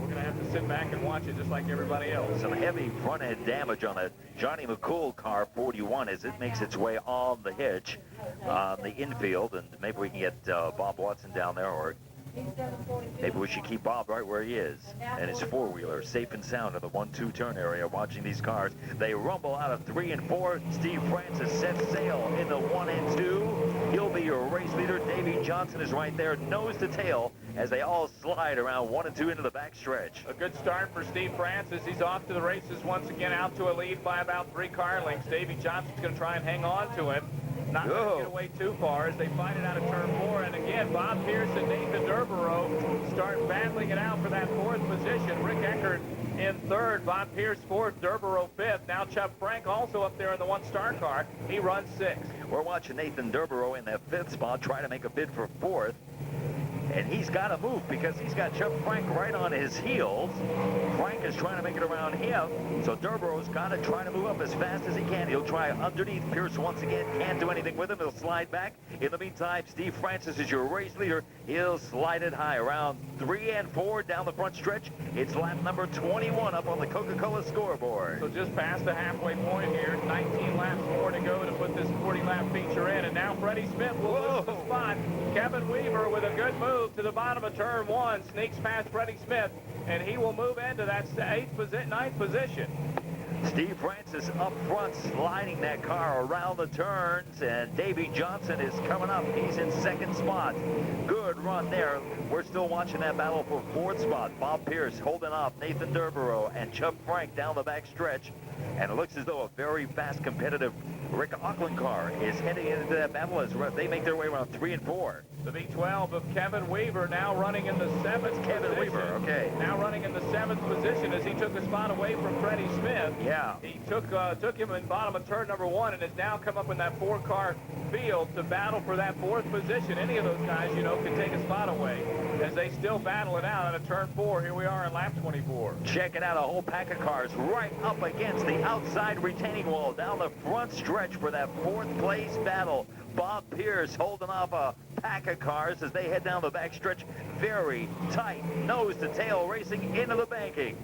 we're going to have to sit back and watch it just like everybody else. Some heavy front end damage on the Johnny McCool car 41 as it makes its way on the hitch on the infield, and maybe we can get Bob Watson down there, or maybe we should keep Bob right where he is and his four-wheeler safe and sound in the 1-2 turn area watching these cars. They rumble out of 3 and 4. Steve Francis sets sail in the 1 and 2. He'll be your race leader. Davey Johnson is right there nose to tail as they all slide around 1 and 2 into the back stretch. A good start for Steve Francis. He's off to the races once again, out to a lead by about 3 car lengths. Davey Johnson's going to try and hang on to him. Not going to get away too far as they find it out of turn 4. And again, Bob Pierce and Nathan Durborough start battling it out for that 4th position. Rick Eckert in 3rd, Bob Pierce 4th, Durborough 5th. Now Chubb Frank also up there in the 1-star car. He runs 6th. We're watching Nathan Durborough in that 5th spot try to make a bid for 4th. And he's got to move because he's got Chubb Frank right on his heels. Frank is trying to make it around him. So Durborough's got to try to move up as fast as he can. He'll try underneath. Pierce once again can't do anything with him. He'll slide back. In the meantime, Steve Francis is your race leader. He'll slide it high around 3 and 4 down the front stretch. It's lap number 21 up on the Coca-Cola scoreboard. So just past the halfway point here. 19 laps more to go to put this 40-lap feature in. And now Freddie Smith will lose the spot. Kevin Weaver with a good move to the bottom of turn 1, sneaks past Freddie Smith, and he will move into that 9th position. Steve Francis up front, sliding that car around the turns, and Davey Johnson is coming up. He's in second spot. Good run there. We're still watching that battle for fourth spot. Bob Pierce holding off Nathan Derborough and Chubb Frank down the back stretch. And it looks as though a very fast, competitive Rick Auckland car is heading into that battle as they make their way around 3 and 4. The V12 of Kevin Weaver now running in the 7th Kevin position. Weaver, okay. Now running in the 7th position as he took a spot away from Freddie Smith. Yeah. He took him in bottom of turn number 1 and has now come up in that 4-car field to battle for that 4th position. Any of those guys, you know, can take a spot away as they still battle it out out of turn 4. Here we are in lap 24. Check it out, a whole pack of cars right up against the outside retaining wall down the front stretch for that 4th place battle. Bob Pierce holding off a pack of cars as they head down the back stretch. Very tight, nose to tail racing into the banking.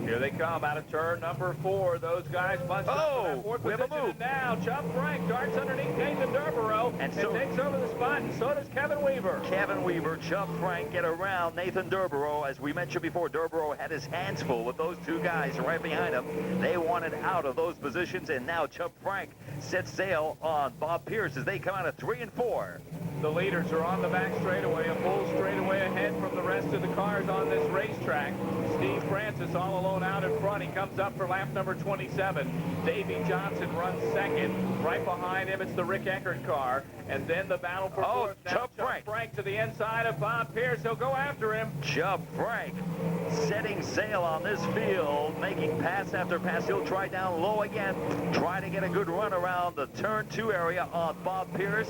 Here they come out of turn number 4. Those guys bunched up in that 4th we have a position. move. And now Chubb Frank darts underneath Nathan Derborough and takes over the spot, and so does Kevin Weaver. Kevin Weaver, Chubb Frank get around Nathan Derborough. As we mentioned before, Derborough had his hands full with those two guys right behind him. They wanted out of those positions, and now Chubb Frank sets sail on Bob Pierce as they come out of 3 and 4. The leaders are on the back straightaway, a full straightaway ahead from the rest of the cars on this racetrack. Steve Francis all alone out in front. He comes up for lap number 27. Davey Johnson runs second. Right behind him, it's the Rick Eckert car. And then the battle for fourth. Now Chubb Frank to the inside of Bob Pierce. He'll go after him. Chubb Frank setting sail on this field, making pass after pass. He'll try down low again, try to get a good run around the turn 2 area on Bob Pierce.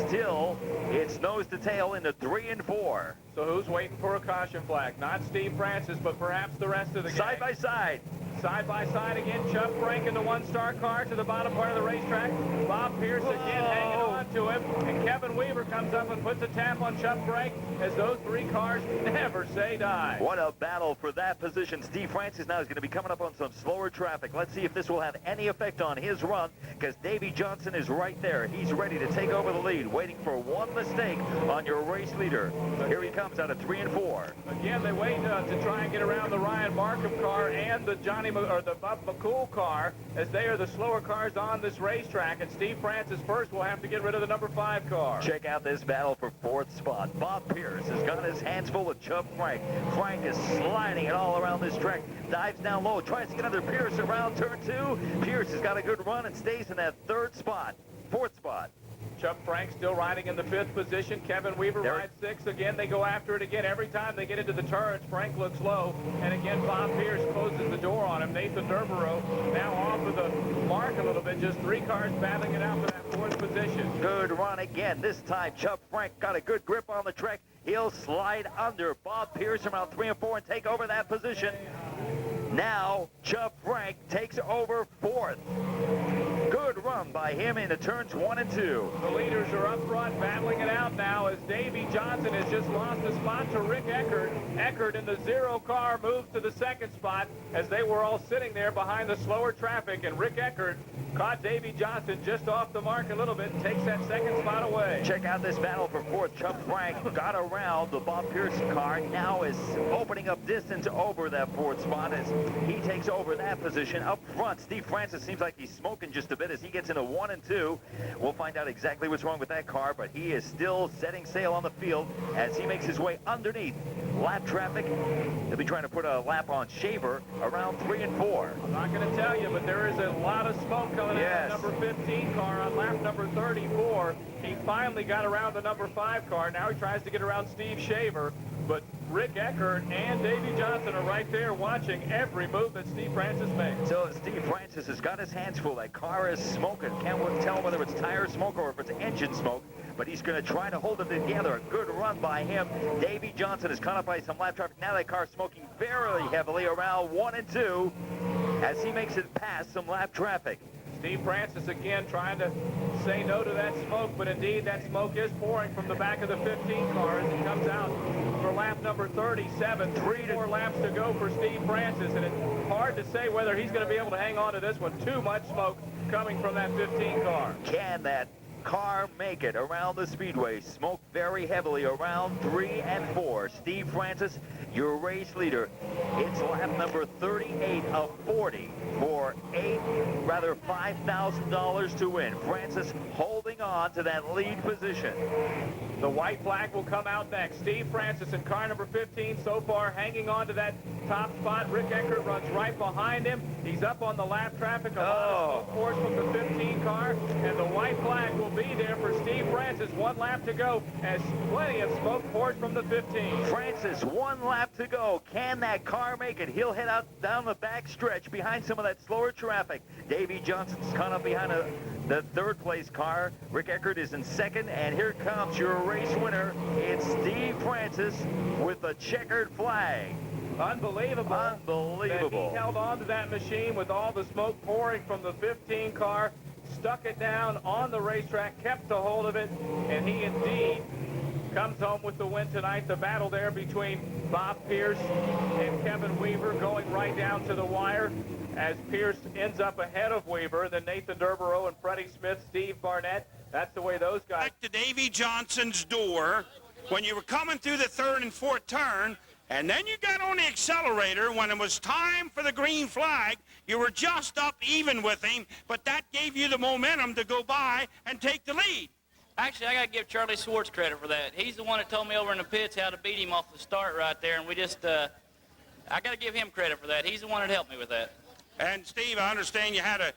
Still, it's nose to tail into 3 and 4. So who's waiting for a caution flag? Not Steve Francis, but perhaps the rest of the gang. Side by side. Side by side again, Chubb Frank in the 1-star car to the bottom part of the racetrack. Bob Pierce again hanging on to him. And Kevin Weaver comes up and puts a tap on Chubb Frank as those 3 cars never say die. What a battle for that position. Steve Francis now is going to be coming up on some slower traffic. Let's see if this will have any effect on his run, because Davey Johnson is right there. He's ready to take over the lead, waiting for one mistake on your race leader. Here he comes out of 3 and 4. Again, they wait to try and get around the Ryan Markham car and the the Bob McCool car, as they are the slower cars on this racetrack. And Steve Francis first will have to get rid of the number 5 car. Check out this battle for 4th spot. Bob Pierce has got his hands full with Chubb Frank. Frank is sliding it all around this track. Dives down low, tries to get under Pierce around turn 2. Pierce has got a good run and stays in that 3rd spot, 4th spot. Chubb Frank still riding in the 5th position. Kevin Weaver rides 6th. Again, they go after it again. Every time they get into the turns, Frank looks low. And again, Bob Pierce closes the door on him. Nathan Derborough now off of the mark a little bit. Just 3 cars battling it out for that 4th position. Good run again. This time, Chubb Frank got a good grip on the track. He'll slide under Bob Pierce around 3 and 4 and take over that position. Now, Chubb Frank takes over 4th. Good run by him into turns 1 and 2. The leaders are up front battling it out now as Davey Johnson has just lost a spot to Rick Eckert. Eckert in the 0 car moves to the 2nd spot as they were all sitting there behind the slower traffic, and Rick Eckert caught Davey Johnson just off the mark a little bit and takes that 2nd spot away. Check out this battle for 4th. Chubb Frank got around the Bob Pierce car, now is opening up distance over that 4th spot as he takes over that position. Up front, Steve Francis seems like he's smoking just a bit as he gets into 1 and 2. We'll find out exactly what's wrong with that car, but he is still setting sail on the field as he makes his way underneath lap traffic. He'll be trying to put a lap on Shaver around 3 and 4. I'm not going to tell you, but there is a lot of smoke coming out of the number 15 car on lap number 34. He finally got around the number 5 car. Now he tries to get around Steve Shaver, but Rick Eckert and Davey Johnson are right there watching every move that Steve Francis makes. So Steve Francis has got his hands full. That car is smoking. Can't tell whether it's tire smoke or if it's engine smoke, but he's going to try to hold it together. A good run by him. Davey Johnson is caught up by some lap traffic. Now that car smoking very heavily around 1 and 2 as he makes it past some lap traffic. Steve Francis again trying to say no to that smoke, but indeed that smoke is pouring from the back of the 15 car as it comes out for lap number 37. 3 more laps to go for Steve Francis, and it's hard to say whether he's going to be able to hang on to this one. Too much smoke coming from that 15 car. Can that car make it around the speedway. Smoke very heavily around 3 and 4. Steve Francis, your race leader. It's lap number 38 of 40 for $5,000 to win. Francis holding on to that lead position. The white flag will come out next. Steve Francis in car number 15 so far, hanging on to that top spot. Rick Eckert runs right behind him. He's up on the lap traffic. A lot of smoke force from the 15 car, and the white flag will be there for Steve Francis. 1 lap to go, as plenty of smoke force from the 15. Francis, 1 lap to go. Can that car make it? He'll head out down the back stretch behind some of that slower traffic. Davey Johnson's caught up behind the 3rd place car. Rick Eckert is in 2nd, and here comes your race winner. It's Steve Francis with the checkered flag. Unbelievable. Unbelievable. That he held on to that machine with all the smoke pouring from the 15 car, stuck it down on the racetrack, kept a hold of it, and he indeed comes home with the win tonight. The battle there between Bob Pierce and Kevin Weaver going right down to the wire, as Pierce ends up ahead of Weaver, then Nathan Durborough and Freddie Smith, Steve Barnett. That's the way those guys... Back to Davey Johnson's door when you were coming through the 3rd and 4th turn, and then you got on the accelerator when it was time for the green flag. You were just up even with him, but that gave you the momentum to go by and take the lead. Actually, I got to give Charlie Swartz credit for that. He's the one that told me over in the pits how to beat him off the start right there, and we just, I got to give him credit for that. He's the one that helped me with that. And Steve, I understand you had a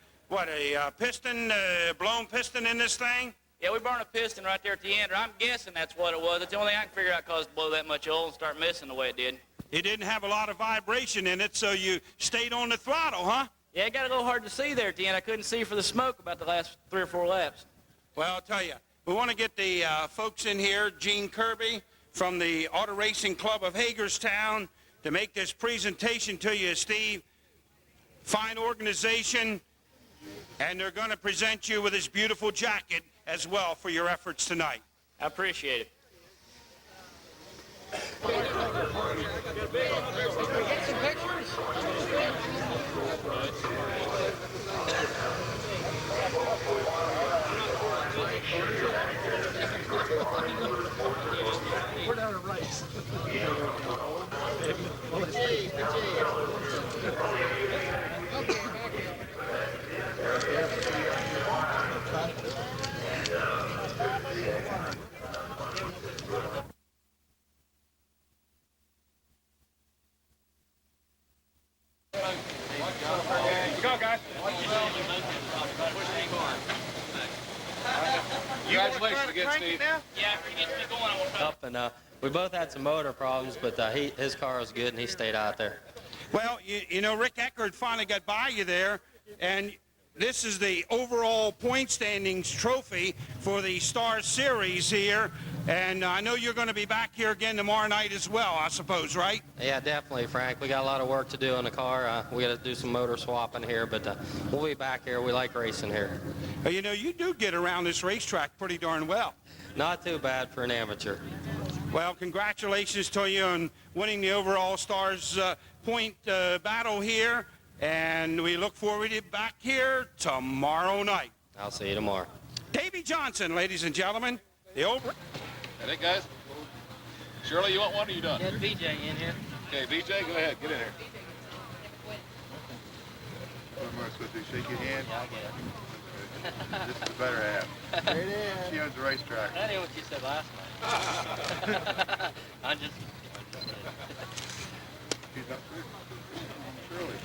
piston, blown piston in this thing? Yeah, we burned a piston right there at the end, or I'm guessing that's what it was. That's the only thing I can figure out caused it to blow that much oil and start missing the way it did. It didn't have a lot of vibration in it, so you stayed on the throttle, huh? Yeah, it got a little hard to see there at the end. I couldn't see for the smoke about the last 3 or 4 laps. Well, I'll tell you, we want to get the folks in here, Gene Kirby from the Auto Racing Club of Hagerstown, to make this presentation to you, Steve. Fine organization, and they're going to present you with this beautiful jacket as well for your efforts tonight. I appreciate it. We're down a race. Go, guys. Congratulations again, Steve. Yeah, after he gets me going, I will try. Up and we both had some motor problems, but his car was good and he stayed out there. Well, you know, Rick Eckert finally got by you there, and this is the overall point standings trophy for the Star Series here, and I know you're going to be back here again tomorrow night as well, I suppose, right? Yeah, definitely, Frank. We got a lot of work to do on the car. We got to do some motor swapping here, but we'll be back here. We like racing here. You know, you do get around this racetrack pretty darn well. Not too bad for an amateur. Well, congratulations to you on winning the overall Stars point battle here, and we look forward to back here tomorrow night. I'll see you tomorrow. Davey Johnson, ladies and gentlemen, the over. That it, guys? Shirley, you want one or you done? Get VJ in here. Okay, VJ, go ahead. Get in here. What am I supposed to do? Shake your hand? Yeah, I get it. This is the better half. There it is. She owns the racetrack. That ain't what you said last night. I'm just... She's not Shirley.